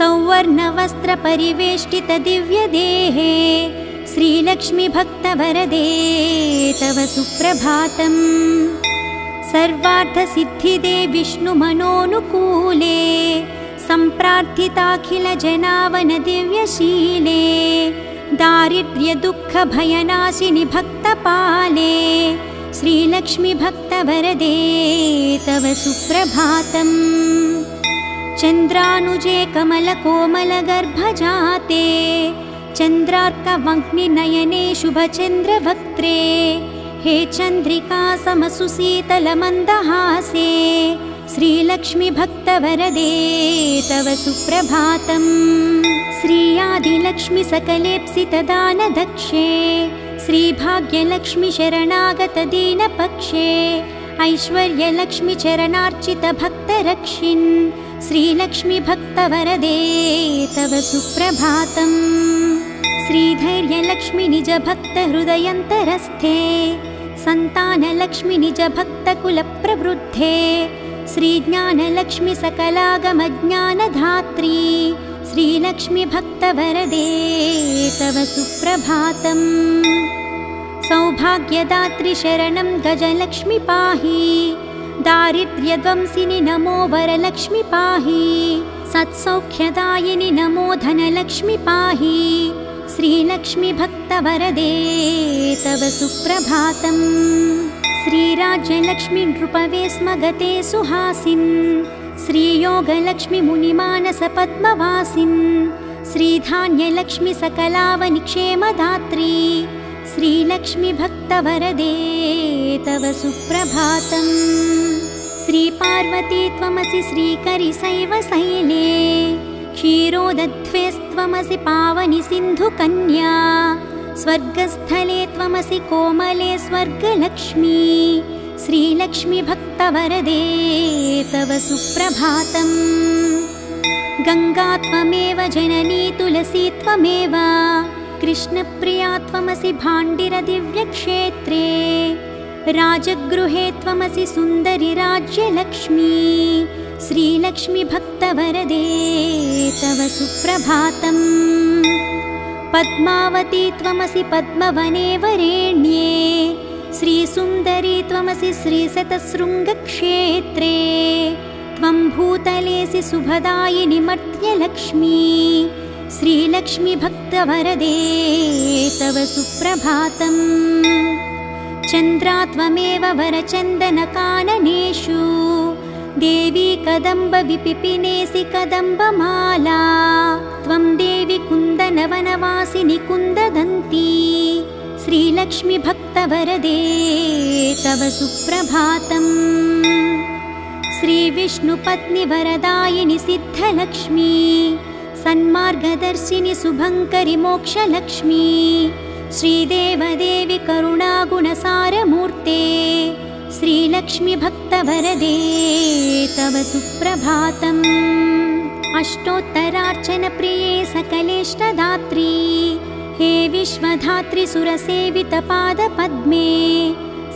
सौवर्णवस्त्रपरिवेष्टितदिव्यदेहे श्रीलक्ष्मी भक्तवरदे तव सुप्रभातम्। सर्वार्थसिद्धिदे विष्णुमनोनुकूले सम्प्रार्थिताखिलजनावनदिव्यशीले दारिद्र्यदुःखभयनाशिनि भक्तपाले श्रीलक्ष्मी भक्तवरदे तव सुप्रभातम्। चन्द्रानुजे कमलकोमलगर्भजाते चन्द्रार्कवह्निनयने शुभचन्द्रवक्त्रे हे चन्द्रिका समसुशीतलमन्दहासे श्रीलक्ष्मी भक्तवरदे तव सुप्रभातम्। श्रीयादिलक्ष्मी सकलेप्सितदानदक्षे श्रीभाग्यलक्ष्मी शरणागतदीनपक्षे ऐश्वर्यलक्ष्मी चरणार्चितभक्तरक्षिन् श्रीलक्ष्मी भक्तवरदे तव सुप्रभातम्। श्रीधैर्यलक्ष्मी निजभक्तहृदयन्तरस्थे सन्तानलक्ष्मी निजभक्तकुलप्रवृद्धे श्रीज्ञानलक्ष्मी सकलागमज्ञानधात्री श्रीलक्ष्मी भक्तवरदे तव सुप्रभातम्। सौभाग्यदात्री शरणं गजलक्ष्मी पाहि दारिद्र्यध्वंसिनि नमो वरलक्ष्मी पाहि सत्सौख्यदायिनि नमो धनलक्ष्मी पाहि श्रीलक्ष्मी भक्तवरदे तव सुप्रभातम्। श्रीराज्यलक्ष्मी नृपवे स्मगते सुहासिन् श्रीयोगलक्ष्मी मुनिमानसपद्मवासिन् श्रीधान्यलक्ष्मी सकलावनिक्षेमदात्री श्रीलक्ष्मी भक्तवरदे तव सुप्रभातम्। श्रीपार्वती त्वमसि श्रीकरिशैवशैले क्षीरोदध्वेस्त्वमसि पावनि सिन्धुकन्या स्वर्गस्थले त्वमसि कोमले स्वर्गलक्ष्मी श्रीलक्ष्मी भक्तवरदे तव सुप्रभातम्। गंगा त्वमेव जननी तुलसी त्वमेव कृष्णप्रिया त्वमसि भाण्डिरदिव्यक्षेत्रे राजगृहे त्वमसि सुन्दरि राज्यलक्ष्मी श्रीलक्ष्मी भक्तवरदे तव सुप्रभातम्। पद्मावती त्वमसि पद्मवने वरेण्ये श्रीसुन्दरी त्वमसि श्रीशतशृङ्गक्षेत्रे त्वं भूतलेसि शुभदायिनि मर्त्यलक्ष्मी श्रीलक्ष्मी भक्तवरदे तव सुप्रभातम्। चन्द्रा त्वमेव वरचन्दनकाननेषु देवी कदम्बविपिपिनेसि कदम्बमाला त्वं देवी कुन्दनवनवासिनि कुन्ददन्ती श्रीलक्ष्मी भक्तवरदे तव सुप्रभातम्। श्रीविष्णुपत्नि वरदायिनि सिद्धलक्ष्मी सन्मार्गदर्शिनि शुभङ्करि मोक्षलक्ष्मी श्रीदेवदेवी करुणागुणसारमूर्ते श्रीलक्ष्मी भक्तवरदे तव सुप्रभातम्। अष्टोत्तरार्चनप्रिये सकलेष्टदात्री हे विश्वधात्री सुरसेवितपादपद्मे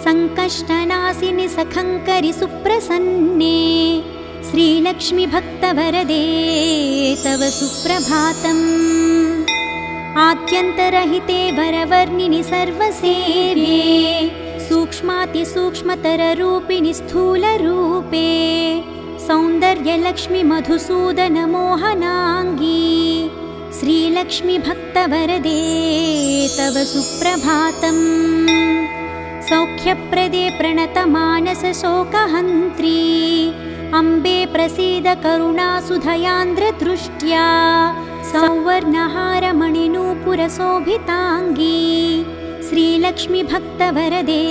सङ्कष्टनाशिनि सखङ्करि सुप्रसन्ने श्रीलक्ष्मी भक्तवरदे तव सुप्रभातम्। आद्यन्तरहिते वरवर्णिनि सर्वसेव्ये सूक्ष्मातिसूक्ष्मतररूपिणि स्थूलरूपे सौन्दर्यलक्ष्मी मधुसूदनमोहनाङ्गी श्रीलक्ष्मी भक्तवरदे तव सुप्रभातम्। सौख्यप्रदे प्रणतमानसशोकहन्त्री अम्बे प्रसीद करुणासुधयान्द्रदृष्ट्या सौवर्णहारमणिनूपुरशोभिताङ्गी श्रीलक्ष्मी भक्तवरदे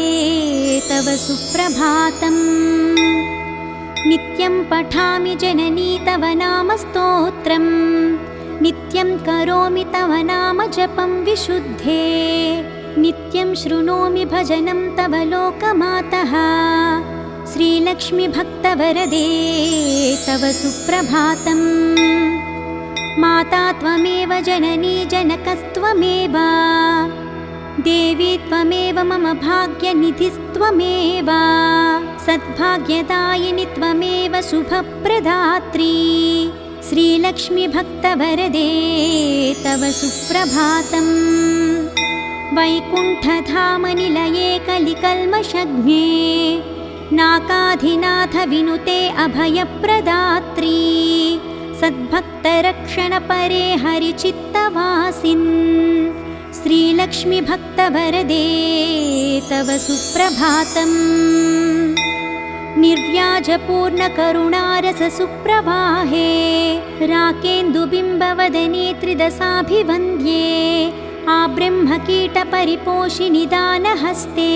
तव सुप्रभातम्। नित्यं पठामि जननी तव नाम स्तोत्रम् नित्यं करोमि तव नाम जपं विशुद्धे नित्यं शृणोमि भजनं तव लोकमातः श्रीलक्ष्मी भक्तवरदे तव सुप्रभातम्। माता त्वमेव जननी जनकस्त्वमेव देवी त्वमेव मम भाग्यनिधिस्त्वमेव सद्भाग्यदायिनि त्वमेव शुभप्रदात्री श्रीलक्ष्मीभक्तवरदे तव सुप्रभातम्। वैकुण्ठधामनिलये कलिकल्मषज्ञे नाकाधिनाथ विनुते अभयप्रदात्री सद्भक्तरक्षणपरे हरिचित्तवासिन् श्रीलक्ष्मीभक्तवरदे तव सुप्रभातम्। निर्व्याजपूर्णकरुणारससुप्रवाहे राकेन्दुबिम्बवदने त्रिदशाभिवन्द्ये आब्रह्मकीटपरिपोषिनि दानहस्ते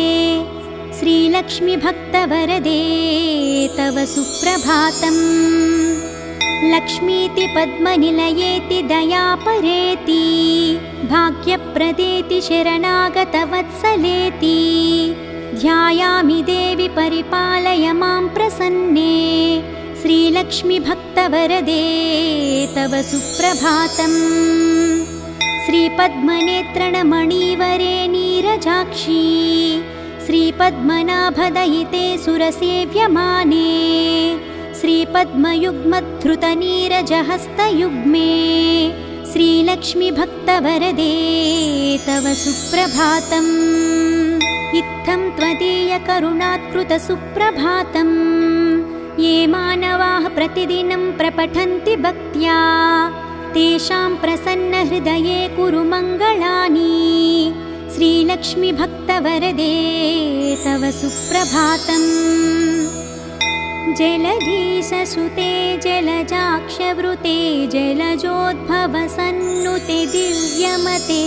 श्रीलक्ष्मीभक्तवरदे तव सुप्रभातम्। लक्ष्मीति पद्मनिलयेति दयापरेति भाग्यप्रदेति शरणागतवत्सलेति ध्यायामि देवि परिपालय मां प्रसन्ने श्रीलक्ष्मीभक्तवरदे तव सुप्रभातम्। श्रीपद्मनेत्रणमणिवरे नीरजाक्षी श्रीपद्मनाभदयिते सुरसेव्यमाने श्रीपद्मयुग्मधृतनीरजहस्तयुग्मे श्रीलक्ष्मीभक्तवरदे तव सुप्रभातम्। इत्थं त्वदीयकरुणात्कृतसुप्रभातम् ये मानवाः प्रतिदिनं प्रपठन्ति भक्त्या तेषां प्रसन्नहृदये कुरु मङ्गलानि श्रीलक्ष्मीभक्तवरदे तव सुप्रभातम्। जलधीशसुते जलजाक्षवृते जलजोद्भवसन्नुते दिव्यमते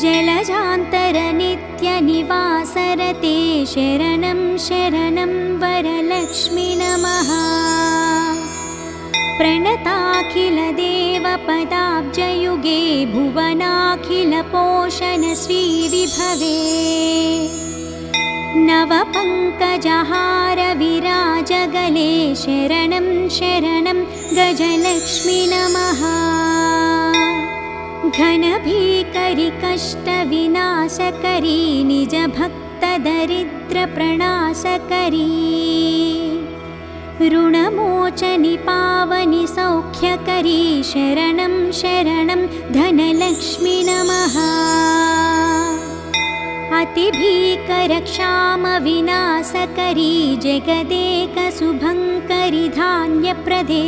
जलजान्तरनित्यनिवासरते शरणं शरणं वरलक्ष्मी नमः। प्रणताखिलदेवपदाब्जयुगे भुवनाखिलपोषणश्रीविभवे नवपङ्कजहारविराजगले शरणं शरणं गजलक्ष्मी नमः। घनभीकरि कष्टविनाशकरी निजभक्तदरिद्रप्रणाशकरी ऋणमोचनि पावनि सौख्यकरी शरणं शरणं धनलक्ष्मी नमः। अतिभीकरक्षामविनाशकरी जगदेकशुभङ्करि धान्यप्रदे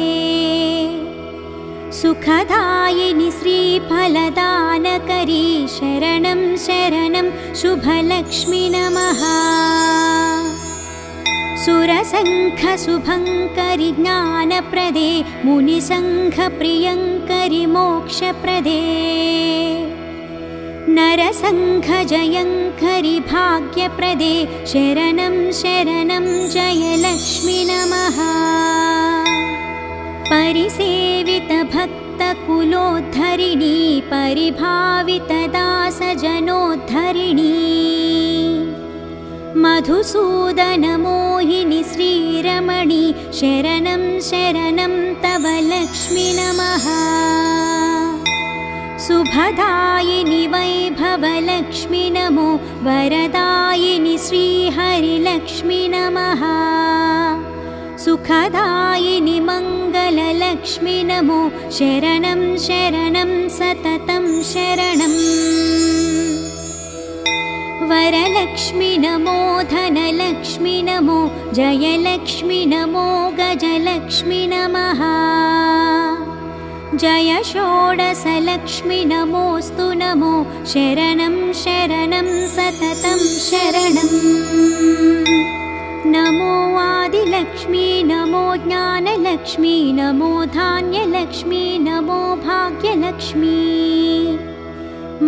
सुखदायिनि श्रीफलदानकरी शरणं शरणं शुभलक्ष्मी नमः। सुरसङ्घशुभङ्करि ज्ञानप्रदे मुनिसङ्घप्रियङ्करि मोक्षप्रदे नरसङ्घजयङ्करि भाग्यप्रदे शरणं शरणं जयलक्ष्मी नमः। परिसेवितभक्तकुलोद्धरिणी परिभावितदासजनोद्धरिणी मधुसूदनमोहिनि श्रीरमणी शरणं शरणं तव लक्ष्मी नमः। शुभदायिनि वैभवलक्ष्मी नमो वरदायिनि श्रीहरिलक्ष्मी नमः। सुखदायिनि मङ्गललक्ष्मी नमो शरणं शरणं सततं शरणम्। वरलक्ष्मी नमो धनलक्ष्मी नमो जयलक्ष्मी नमो गजलक्ष्मी नमः। जय षोडशलक्ष्मी नमोऽस्तु नमो शरणं शरणं सततं शरणम्। नमो आदिलक्ष्मी नमो ज्ञानलक्ष्मी नमो धान्यलक्ष्मी नमो भाग्यलक्ष्मी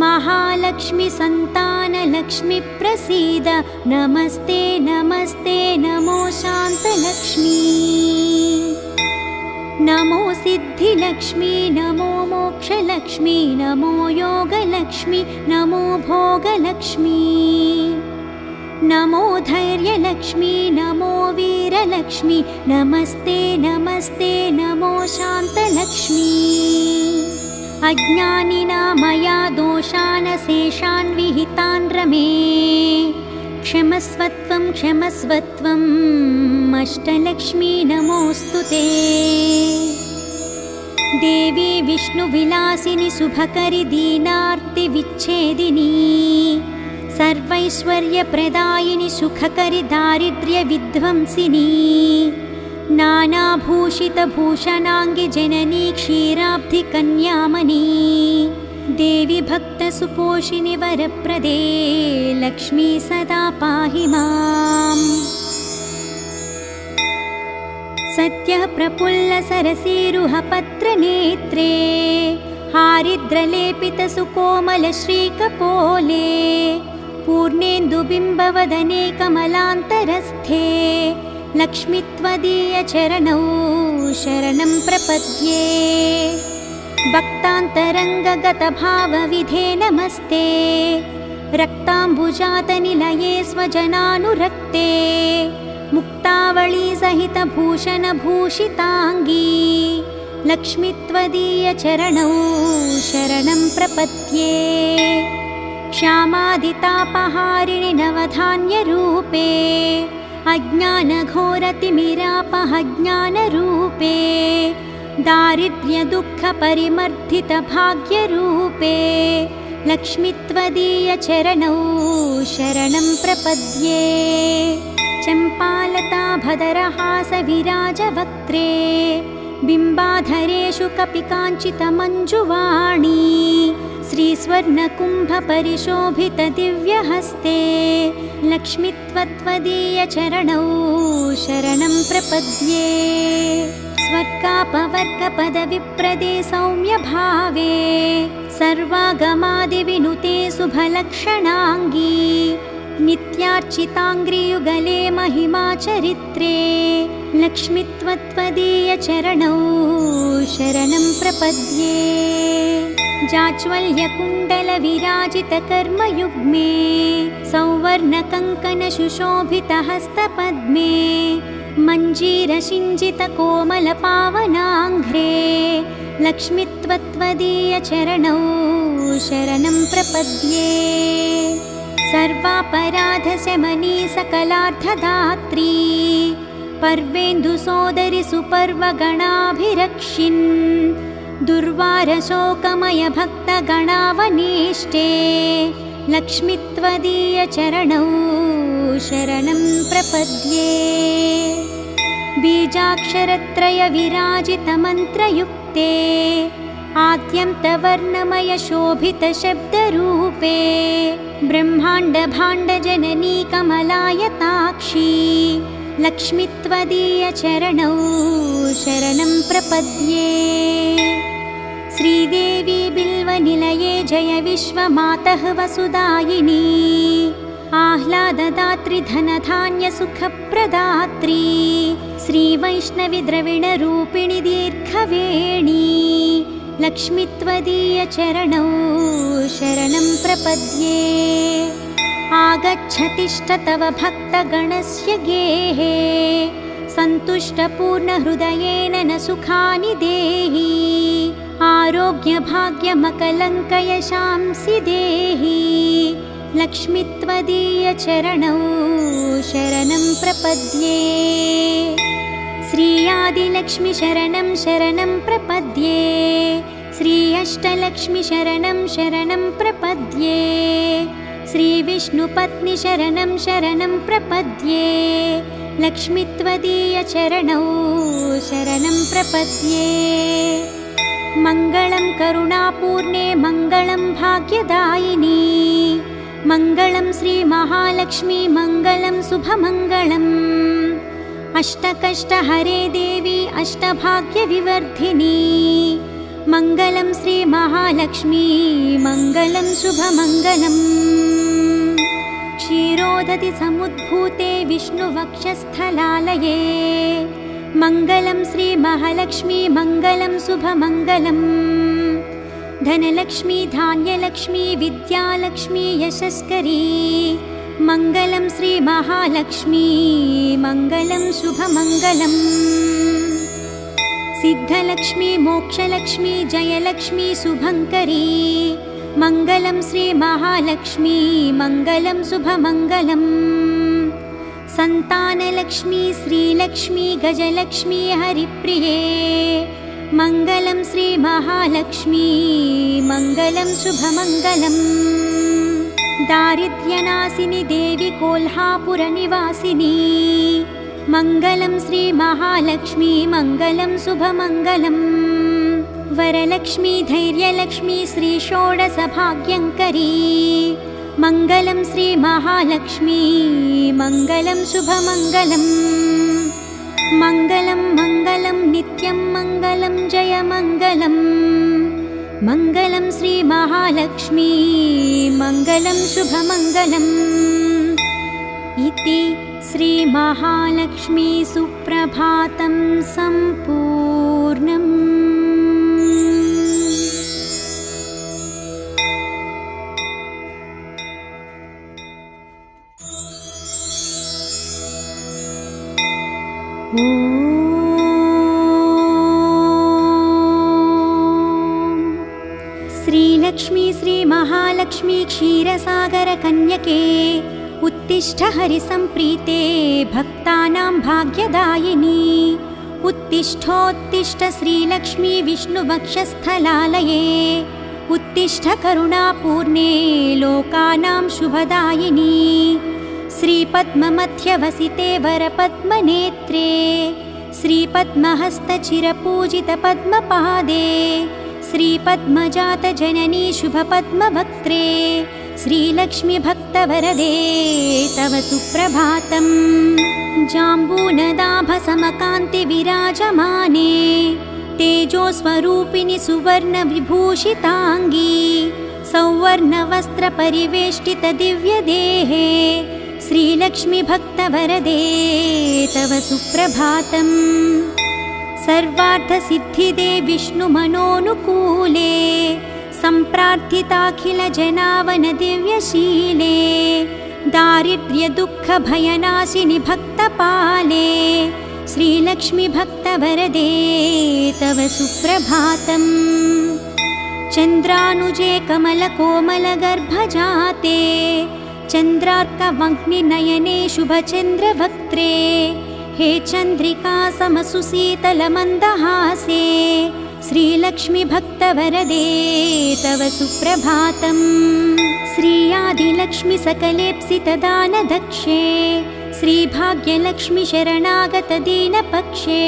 महालक्ष्मी संतानलक्ष्मी प्रसीद नमस्ते नमस्ते नमो शान्तलक्ष्मी। नमो सिद्धिलक्ष्मी नमो मोक्षलक्ष्मी नमो योगलक्ष्मी नमो भोगलक्ष्मी। नमो धैर्यलक्ष्मी नमो वीरलक्ष्मी नमस्ते नमस्ते नमो शान्तलक्ष्मी। अज्ञानिना मया दोषान् शेषान् विहितान् रमे क्षमस्वत्वं क्षमस्वत्वं अष्टलक्ष्मी नमोऽस्तु ते। देवी विष्णुविलासिनि शुभकरि दीनार्तिविच्छेदिनी सर्वैश्वर्यप्रदायिनि सुखकरि दारिद्र्यविध्वंसिनी नानाभूषितभूषणाङ्गि जननी क्षीराब्धिकन्यामणी देवी भक्तसुपोषिणि वरप्रदे लक्ष्मी सदा पाहि माम्। सत्यः प्रफुल्लसरसीरुहपत्रनेत्रे हारिद्रलेपितसुकोमलश्रीकपोले पूर्णेन्दुबिम्बवदने कमलान्तरस्थे लक्ष्मी त्वदीयचरणौ शरणं प्रपद्ये। भक्तान्तरङ्गगतभावविधे नमस्ते रक्ताम्बुजातनिलये स्वजनानुरक्ते मुक्तावली सहितभूषणभूषिताङ्गी लक्ष्मी त्वदीयचरणौ शरणं प्रपद्ये। श्यामादितापहारिणि नवधान्यरूपे अज्ञानघोरतिमिरापहज्ञानरूपे दारिद्र्यदुःखपरिमर्दितभाग्यरूपे लक्ष्मी त्वदीयचरणौ शरणं प्रपद्ये। चम्पालताभदरहासविराजवक्त्रे बिम्बाधरेषु कपिकाञ्चितमञ्जुवाणी श्रीस्वर्णकुम्भपरिशोभितदिव्यहस्ते लक्ष्मी त्वदीयचरणौ शरणं प्रपद्ये। स्वर्गापवर्गपदविप्रदे सौम्यभावे सर्वागमादिविनुते शुभलक्षणाङ्गी नित्यार्चिताङ्घ्रियुगले महिमाचरित्रे लक्ष्मी त्वदीयचरणौ शरणं प्रपद्ये। जाज्वल्यकुण्डलविराजितकर्मयुग्मे सौवर्णकङ्कणसुशोभितहस्तपद्मे मञ्जीरसिञ्जितकोमलपावनाङ्घ्रे लक्ष्मी त्वदीयचरणौ शरणं प्रपद्ये। सर्वापराधशमनी सकलार्थदात्री पर्वेन्दुसोदरि सुपर्वगणाभिरक्षिन् दुर्वारशोकमयभक्तगणावनेष्टे लक्ष्मी त्वदीयचरणौ शरणं प्रपद्ये। बीजाक्षरत्रयविराजितमन्त्रयुक्ते आद्यन्तवर्णमयशोभितशब्दरूपे ब्रह्माण्डभाण्डजननी कमलायताक्षी लक्ष्मी त्वदीयचरणौ शरणं प्रपद्ये। श्रीदेवी बिल्वनिलये जय विश्वमातः वसुदायिनी आह्लाददात्री धनधान्यसुखप्रदात्री श्रीवैष्णवी द्रविणरूपिणी दीर्घवेणी लक्ष्मी त्वदीयचरणौ शरणं प्रपद्ये। आगच्छतिष्ठ तव भक्तगणस्य गेहे सन्तुष्टपूर्णहृदयेन न सुखानि देहि आरोग्यभाग्यमकलङ्कयशांसि देहि लक्ष्मी त्वदीयचरणौ शरणं प्रपद्ये। श्री आदिलक्ष्मी शरणं शरणं प्रपद्ये। श्री अष्टलक्ष्मी शरणं शरणं प्रपद्ये। श्री विष्णुपत्नी शरणं शरणं प्रपद्ये लक्ष्मी त्वदीयचरणौ शरणं प्रपद्ये। मङ्गलं करुणापूर्णे मङ्गलं भाग्यदायिनी मङ्गलं श्रीमहालक्ष्मी मङ्गलं शुभमङ्गलम् अष्टकष्टहरे देवी अष्टभाग्यविवर्धिनी मङ्गलं श्रीमहालक्ष्मी मङ्गलं शुभमङ्गलम्। क्षीरोदधि समुद्भूते विष्णुवक्षस्थलालये मङ्गलं श्रीमहालक्ष्मी मङ्गलं शुभमङ्गलम्। धनलक्ष्मी धान्यलक्ष्मी विद्यालक्ष्मी यशस्करी मङ्गलं श्रीमहालक्ष्मी मङ्गलं शुभमङ्गलम्। सिद्धलक्ष्मी मोक्षलक्ष्मी जयलक्ष्मी शुभङ्करी मङ्गलं श्रीमहालक्ष्मी मङ्गलं शुभमङ्गलम्। सन्तानलक्ष्मी श्रीलक्ष्मी गजलक्ष्मी हरिप्रिये मङ्गलं श्रीमहालक्ष्मी मङ्गलं शुभमङ्गलम् दारिद्र्यनाशिनि देवी कोल्हापुरनिवासिनी मङ्गलं श्रीमहालक्ष्मी मङ्गलं शुभमङ्गलम् वरलक्ष्मी धैर्यलक्ष्मी श्रीषोडशभाग्यङ्करी मङ्गलं श्रीमहालक्ष्मी मङ्गलं शुभमङ्गलम् मङ्गलं मङ्गलं नित्यं मङ्गलं जयमङ्गलम् मङ्गलं श्रीमहालक्ष्मी मङ्गलं शुभमङ्गलम् इति श्रीमहालक्ष्मी सुप्रभातं सम्पूर्णम्। श्रीलक्ष्मी श्रीमहालक्ष्मी क्षीरसागरकन्यके उत्तिष्ठ हरिसम्प्रीते भक्तानां भाग्यदायिनी उत्तिष्ठोत्तिष्ठ श्रीलक्ष्मी विष्णुवक्षस्थलालये उत्तिष्ठ करुणापूर्णे लोकानां शुभदायिनी श्रीपद्ममध्यवसिते वरपद्मनेत्रे श्रीपद्महस्तचिरपूजितपद्मपादे श्रीपद्मजातजननी शुभपद्मवक्त्रे श्रीलक्ष्मी भक्तवरदे तव सुप्रभातम् जाम्बूनदाभसमकान्तिविराजमाने तेजोस्वरूपिणि सुवर्णविभूषिताङ्गी सौवर्णवस्त्रपरिवेष्टितदिव्यदेहे श्रीलक्ष्मी भक्तवरदे तव सुप्रभातम् सर्वार्थसिद्धिदे विष्णुमनोनुकूले सम्प्रार्थिताखिलजनावनदिव्यशीले दारिद्र्यदुःखभयनाशिनि भक्तपाले श्रीलक्ष्मी भक्तवरदे तव सुप्रभातम् चन्द्रानुजे कमलकोमलगर्भजाते चन्द्रार्कवह्निनयने शुभचन्द्रवक्त्रे हे चन्द्रिका समसुशीतलमन्दहासे श्रीलक्ष्मी भक्तवरदे तव सुप्रभातम् श्रीयादिलक्ष्मी सकलेप्सितदानदक्षे श्रीभाग्यलक्ष्मी शरणागतदीनपक्षे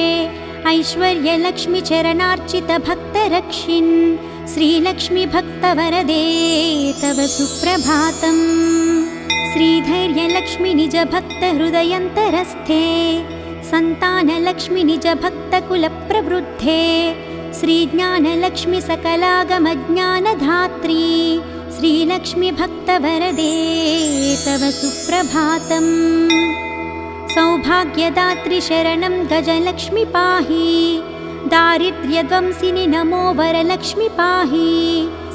ऐश्वर्यलक्ष्मी चरणार्चितभक्तरक्षिन् श्रीलक्ष्मी भक्तवरदे तव सुप्रभातम् श्रीधैर्यलक्ष्मी निजभक्तहृदयन्तरस्थे सन्तानलक्ष्मी निजभक्तकुलप्रवृद्धे श्रीज्ञानलक्ष्मी सकलागमज्ञानधात्री श्रीलक्ष्मी भक्तवरदे तव सुप्रभातम् सौभाग्यदात्री शरणं गजलक्ष्मी पाहि दारिद्र्यध्वंसिनि नमो वरलक्ष्मी पाहि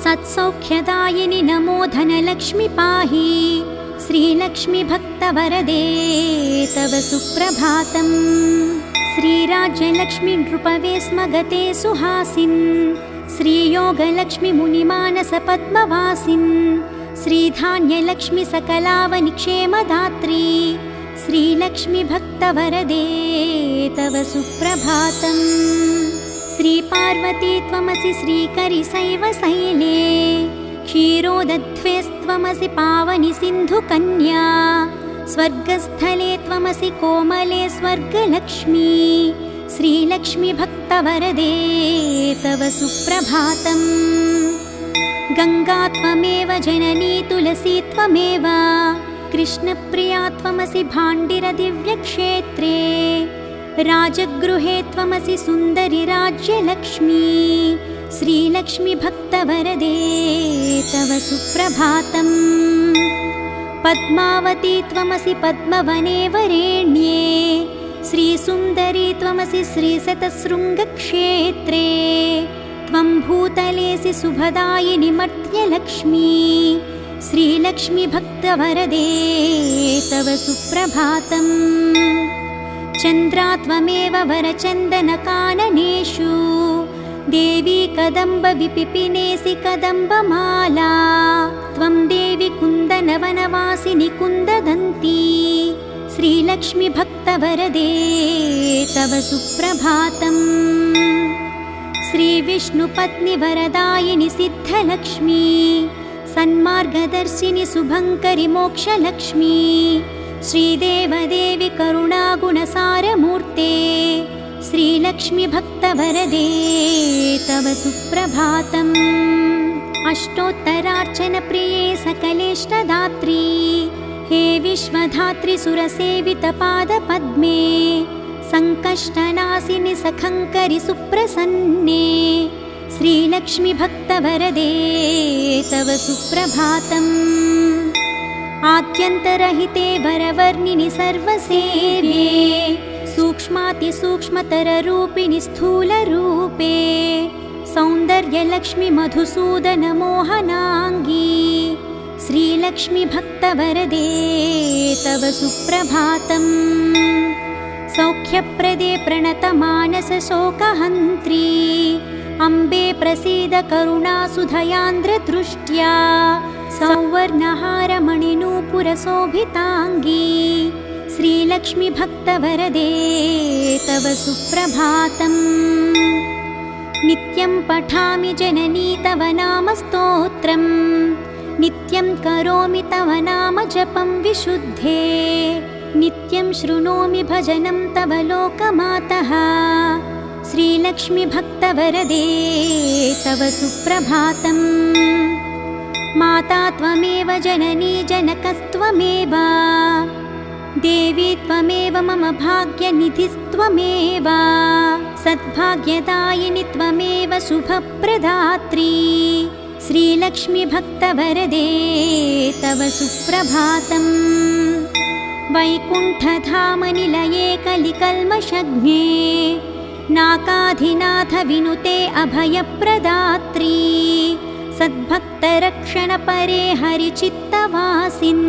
सत्सौख्यदायिनि नमो धनलक्ष्मी पाहि श्रीलक्ष्मी भक्तवरदे तव सुप्रभातम् श्रीराज्यलक्ष्मी नृपवे स्म गते सुहासिन् श्रीयोगलक्ष्मी मुनिमानसपद्मवासिन् श्रीधान्यलक्ष्मी सकलावनिक्षेमदात्री श्रीलक्ष्मी भक्तवरदे तव सुप्रभातम् श्रीपार्वती त्वमसि श्रीकरिशैवशैले क्षीरोदध्वेस्त्वमसि पावनि सिन्धुकन्या स्वर्गस्थले त्वमसि कोमले स्वर्गलक्ष्मी श्रीलक्ष्मी भक्तवरदे तव सुप्रभातम् गङ्गा त्वमेव जननी तुलसी त्वमेव कृष्णप्रिया त्वमसि भाण्डिरदिव्यक्षेत्रे राजगृहे त्वमसि सुन्दरि राज्यलक्ष्मी श्रीलक्ष्मी भक्तवरदे तव सुप्रभातम् पद्मावती त्वमसि पद्मवने वरेण्ये श्रीसुन्दरी त्वमसि श्रीशतशृङ्गक्षेत्रे त्वं भूतलेसि शुभदायिनि मर्त्यलक्ष्मी श्रीलक्ष्मी भक्तवरदे तव सुप्रभातम् चन्द्रा त्वमेव वरचन्दनकाननेषु देवी कदम्बविपिपिनेसि कदम्बमाला त्वं देवी कुन्दनवनवासिनि कुन्ददन्ती श्रीलक्ष्मी भक्तवरदे तव सुप्रभातम्। श्रीविष्णुपत्नि वरदायिनि सिद्धलक्ष्मी सन्मार्गदर्शिनि शुभङ्करि मोक्षलक्ष्मी श्रीदेवदेवि करुणागुणसारमूर्ते श्रीलक्ष्मी भक्तवरदे तव सुप्रभातम्। अष्टोत्तरार्चनप्रिये सकलेष्टदात्री हे विश्वधात्री सुरसेवितपादपद्मे सङ्कष्टनाशिनि सखङ्करि सुप्रसन्ने श्रीलक्ष्मी भक्तवरदे तव सुप्रभातम्। आद्यन्तरहिते वरवर्णिनि सर्वसेव्ये सूक्ष्मातिसूक्ष्मतररूपिणि स्थूलरूपे सौन्दर्यलक्ष्मी मधुसूदनमोहनाङ्गी श्रीलक्ष्मी भक्तवरदे तव सुप्रभातम्। सौख्यप्रदे प्रणतमानसशोकहन्त्री अम्बे प्रसीद करुणासुधयान्द्रदृष्ट्या सौवर्णहारमणिनूपुरशोभिताङ्गी श्रीलक्ष्मी भक्तवरदे तव सुप्रभातम्। नित्यं पठामि जननी तव नाम स्तोत्रम् नित्यं करोमि तव नाम जपं विशुद्धे नित्यं शृणोमि भजनं तव लोकमातः श्रीलक्ष्मी भक्तवरदे तव सुप्रभातम्। माता त्वमेव जननी जनकस्त्वमेव देवी त्वमेव मम भाग्यनिधिस्त्वमेव सद्भाग्यदायिनि त्वमेव शुभप्रदात्री श्रीलक्ष्मी भक्तवरदे तव सुप्रभातम्। वैकुण्ठधामनिलये कलिकल्मषज्ञे नाकाधिनाथ विनुते अभयप्रदात्री सद्भक्तरक्षणपरे हरिचित्तवासिन्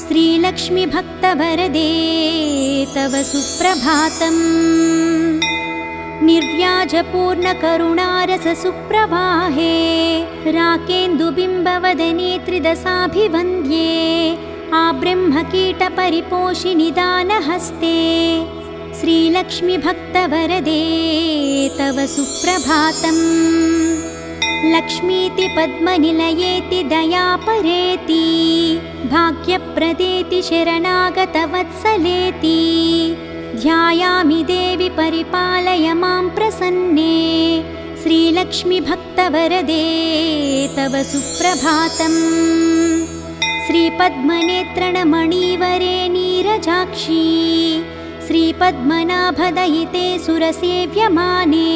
श्रीलक्ष्मी भक्तवरदे तव सुप्रभातम्। निर्व्याजपूर्णकरुणारससुप्रवाहे राकेन्दुबिम्बवदने त्रिदशाभिवन्द्ये आब्रह्मकीटपरिपोषिनि दानहस्ते श्रीलक्ष्मी भक्तवरदे तव सुप्रभातम्। लक्ष्मीति पद्मनिलयेति दयापरेति भाग्यप्रदेति शरणागतवत्सलेति ध्यायामि देवि परिपालय मां प्रसन्ने श्रीलक्ष्मी भक्तवरदे तव सुप्रभातम्। श्रीपद्मनेत्रणमणिवरे नीरजाक्षी श्रीपद्मनाभदयिते सुरसेव्यमाने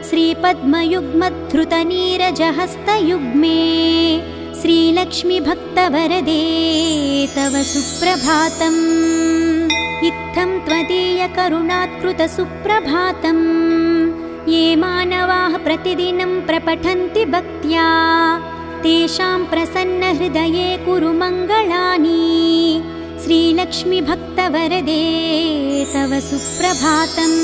श्रीपद्मयुग्मधृतनीरजहस्तयुग्मे श्रीलक्ष्मी भक्तवरदे तव सुप्रभातम्। इत्थं त्वदीयकरुणात्कृतसुप्रभातम् ये मानवाः प्रतिदिनं प्रपठन्ति भक्त्या तेषां प्रसन्नहृदये कुरु मङ्गलानि श्रीलक्ष्मी भक्तवरदे तव सुप्रभातम्।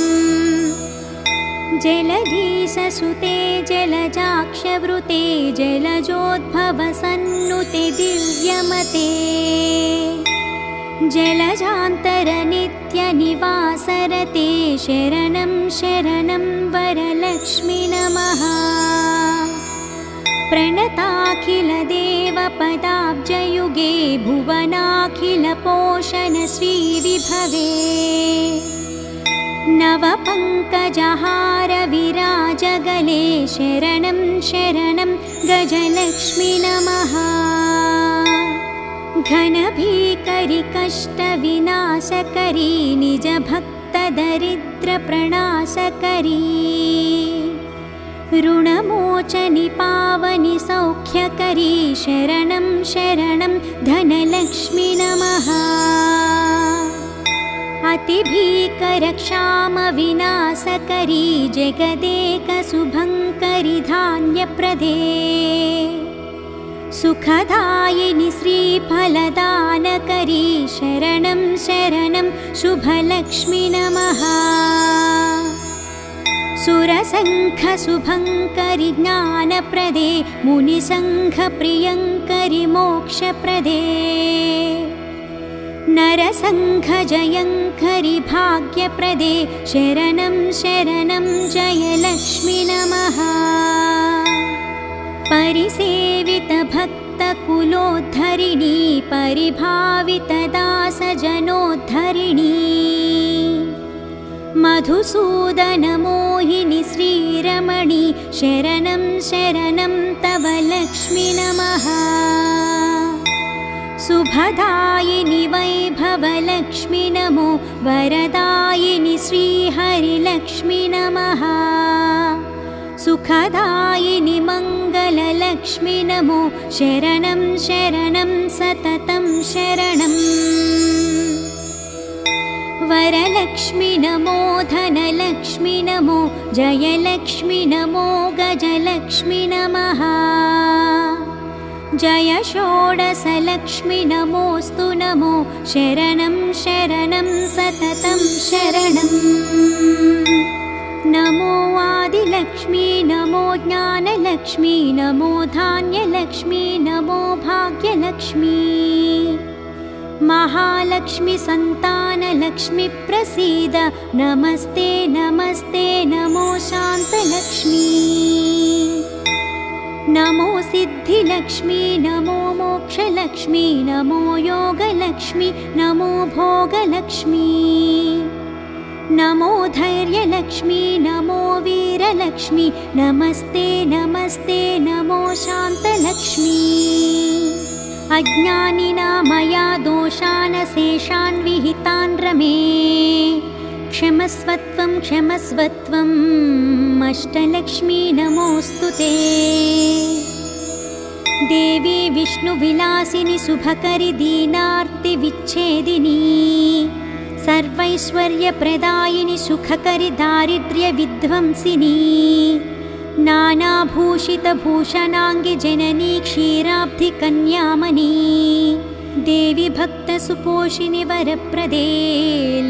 जलधीशसुते जलजाक्षवृते जलजोद्भवसन्नुते दिव्यमते जलजान्तरनित्यनिवासरते शरणं शरणं वरलक्ष्मी नमः। प्रणताखिलदेवपदाब्जयुगे भुवनाखिलपोषणश्रीविभवे नवपङ्कजहारविराजगले शरणं शरणं गजलक्ष्मी नमः। घनभीकरि कष्टविनाशकरी निजभक्तदरिद्रप्रणाशकरी ऋणमोचनि पावनि सौख्यकरी शरणं शरणं धनलक्ष्मी नमः। अतिभीकरक्षामविनाशकरी जगदेकशुभङ्करि धान्यप्रदे सुखदायिनि श्रीफलदानकरी शरणं शरणं शुभलक्ष्मी नमः। सुरसङ्घशुभङ्करि ज्ञानप्रदे मुनिसङ्घप्रियङ्करि मोक्षप्रदे नरसङ्घजयङ्करि भाग्यप्रदे शरणं शरणं जयलक्ष्मी नमः। परिसेवितभक्तकुलोद्धरिणी परिभावितदासजनोद्धरिणी मधुसूदनमोहिनि श्रीरमणि शरणं शरणं तव लक्ष्मी नमः। शुभदायिनि वैभवलक्ष्मी नमो वरदायिनि श्रीहरिलक्ष्मी नमः। सुखदायिनि मङ्गललक्ष्मी नमो शरणं शरणं सततं शरणम्। वरलक्ष्मी नमो धनलक्ष्मी नमो जयलक्ष्मी नमो गजलक्ष्मी नमः। जय षोडशलक्ष्मी नमोऽस्तु नमो शरणं शरणं सततं शरणम्। नमो आदिलक्ष्मी नमो ज्ञानलक्ष्मी नमो धान्यलक्ष्मी नमो भाग्यलक्ष्मी। महालक्ष्मी संतानलक्ष्मी प्रसीद नमस्ते नमस्ते नमो शान्तलक्ष्मी। नमो सिद्धिलक्ष्मी नमो मोक्षलक्ष्मी नमो योगलक्ष्मी नमो भोगलक्ष्मी। नमो धैर्यलक्ष्मी नमो वीरलक्ष्मी नमस्ते नमस्ते नमो शान्तलक्ष्मी। अज्ञानिना मया दोषान् शेषान् विहितान् रमे क्षमस्वत्वं क्षमस्वत्वम् अष्टलक्ष्मी नमोऽस्तु ते। देवी विष्णुविलासिनि शुभकरि दीनार्तिविच्छेदिनी सर्वैश्वर्यप्रदायिनि सुखकरि दारिद्र्यविध्वंसिनी नानाभूषितभूषणाङ्गि जननी क्षीराब्धिकन्यामणी देवी भक्तसुपोषिणि वरप्रदे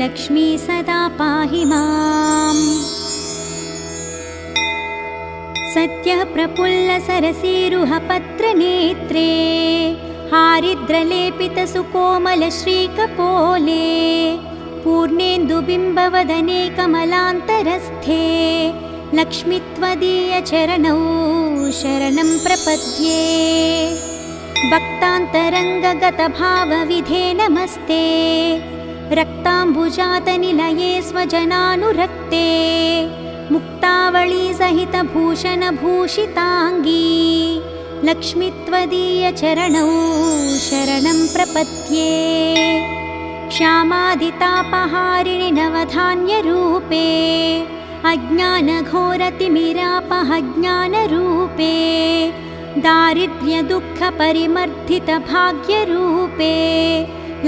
लक्ष्मी सदा पाहि माम्। सत्यः प्रफुल्लसरसीरुहपत्रनेत्रे हारिद्रलेपितसुकोमलश्रीकपोले पूर्णेन्दुबिम्बवदने कमलान्तरस्थे लक्ष्मी त्वदीयचरणौ शरणं प्रपद्ये। भक्तान्तरङ्गगतभावविधे नमस्ते रक्ताम्बुजातनिलये स्वजनानुरक्ते मुक्तावळी सहितभूषणभूषिताङ्गी लक्ष्मी त्वदीयचरणौ शरणं प्रपद्ये। श्यामादितापहारिणि नवधान्यरूपे अज्ञानघोरतिमिरापहज्ञानरूपे दारिद्र्यदुःखपरिमर्दितभाग्यरूपे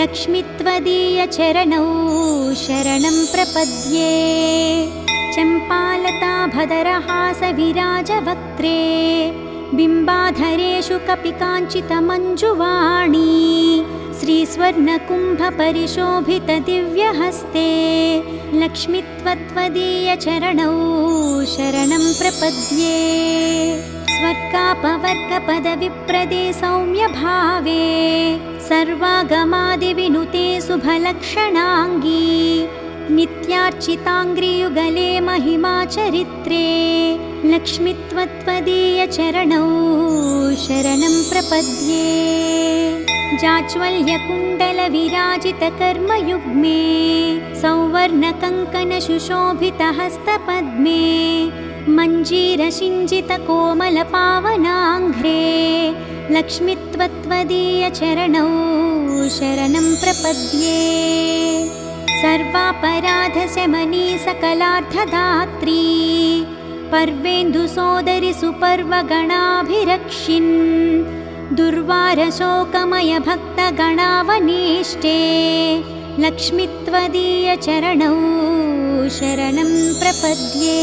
लक्ष्मी त्वदीयचरणौ शरणं प्रपद्ये। चम्पालताभदरहासविराजवक्त्रे बिम्बाधरेषु कपिकाञ्चितमञ्जुवाणी श्रीस्वर्णकुम्भपरिशोभितदिव्यहस्ते लक्ष्मी त्वदीयचरणौ शरणं प्रपद्ये। स्वर्गापवर्गपदविप्रदे सौम्यभावे सर्वागमादिविनुते शुभलक्षणाङ्गी नित्यार्चिताङ्घ्रियुगले महिमाचरित्रे लक्ष्मी त्वदीयचरणौ शरणं प्रपद्ये। जाज्वल्यकुण्डलविराजितकर्मयुग्मे सौवर्णकङ्कणसुशोभितहस्तपद्मे मञ्जीरसिञ्जितकोमलपावनाङ्घ्रे लक्ष्मी त्वदीयचरणौ शरणं प्रपद्ये। सर्वापराधशमनी सकलार्थदात्री पर्वेन्दुसोदरि सुपर्वगणाभिरक्षिन् दुर्वारशोकमयभक्तगणावनेष्टे लक्ष्मी त्वदीयचरणौ शरणं प्रपद्ये।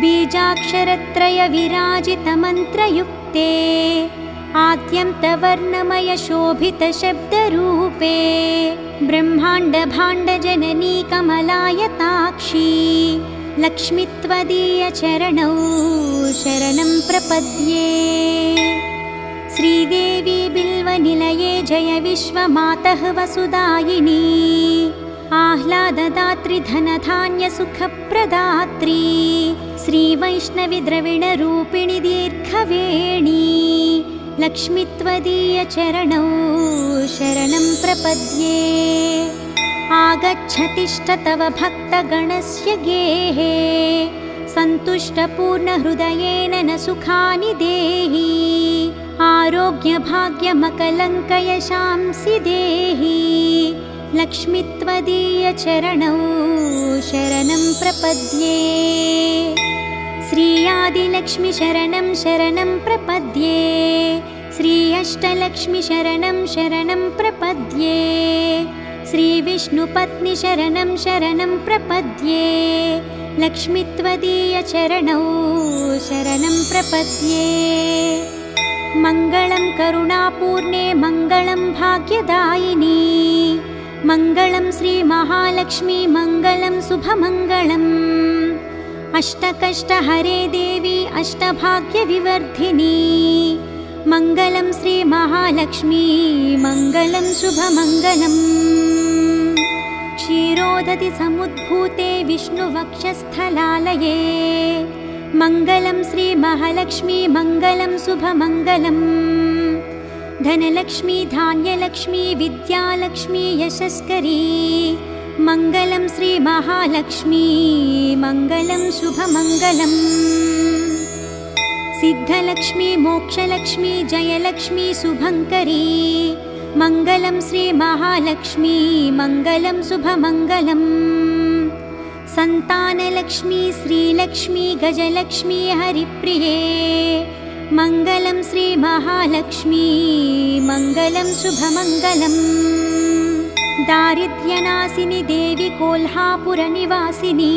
बीजाक्षरत्रयविराजितमन्त्रयुक्ते आद्यन्तवर्णमयशोभितशब्दरूपे ब्रह्माण्डभाण्डजननी कमलायताक्षी लक्ष्मी त्वदीयचरणौ शरणं प्रपद्ये। श्रीदेवी बिल्वनिलये जय विश्वमातः वसुदायिनी आह्लाददात्री धनधान्यसुखप्रदात्री श्रीवैष्णवी द्रविणरूपिणी दीर्घवेणी लक्ष्मी त्वदीयचरणौ शरणं प्रपद्ये आगच्छतिष्ठ तव भक्तगणस्य गेहे सन्तुष्टपूर्णहृदयेन न सुखानि देहि आरोग्यभाग्यमकलङ्कयशांसि देहि लक्ष्मी त्वदीयचरणौ शरणं प्रपद्ये श्री आदिलक्ष्मी शरणं शरणं प्रपद्ये श्री अष्टलक्ष्मी शरणं शरणं प्रपद्ये श्री विष्णुपत्नी शरणं शरणं प्रपद्ये लक्ष्मी त्वदीयचरणौ शरणं प्रपद्ये मङ्गलं करुणापूर्णे मङ्गलं भाग्यदायिनी मङ्गलं श्रीमहालक्ष्मी मङ्गलं शुभमङ्गलम् अष्टकष्टहरे देवी अष्टभाग्यविवर्धिनी मङ्गलं श्रीमहालक्ष्मी मङ्गलं शुभमङ्गलम् क्षीरोदधि समुद्भूते विष्णुवक्षस्थलालये मङ्गलं श्रीमहालक्ष्मी मङ्गलं शुभमङ्गलम् धनलक्ष्मी धान्यलक्ष्मी विद्यालक्ष्मी यशस्करी मङ्गलं श्रीमहालक्ष्मी मङ्गलं शुभमङ्गलम् सिद्धलक्ष्मी मोक्षलक्ष्मी जयलक्ष्मी शुभङ्करी मङ्गलं श्रीमहालक्ष्मी मङ्गलं शुभमङ्गलम् सन्तानलक्ष्मी श्रीलक्ष्मी गजलक्ष्मी हरिप्रिये मङ्गलं श्रीमहालक्ष्मी मङ्गलं शुभमङ्गलम् दारिद्र्यनाशिनी देवी कोल्हापुरनिवासिनी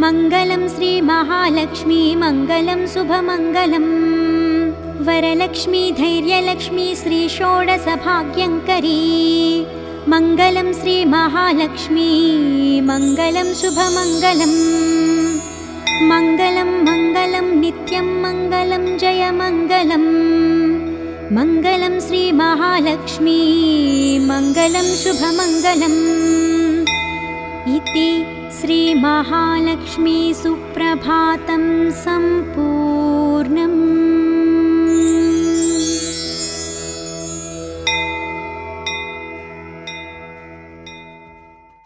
मङ्गलं श्रीमहालक्ष्मी मङ्गलं शुभमङ्गलम् वरलक्ष्मी धैर्यलक्ष्मी श्रीषोडशभाग्यङ्करी मङ्गलं श्रीमहालक्ष्मी मङ्गलं शुभमङ्गलम् मङ्गलं मङ्गलं नित्यं मङ्गलं जयमङ्गलम् मङ्गलं श्रीमहालक्ष्मी मङ्गलं शुभमङ्गलम् इति श्रीमहालक्ष्मी सुप्रभातं सम्पूर्णम्।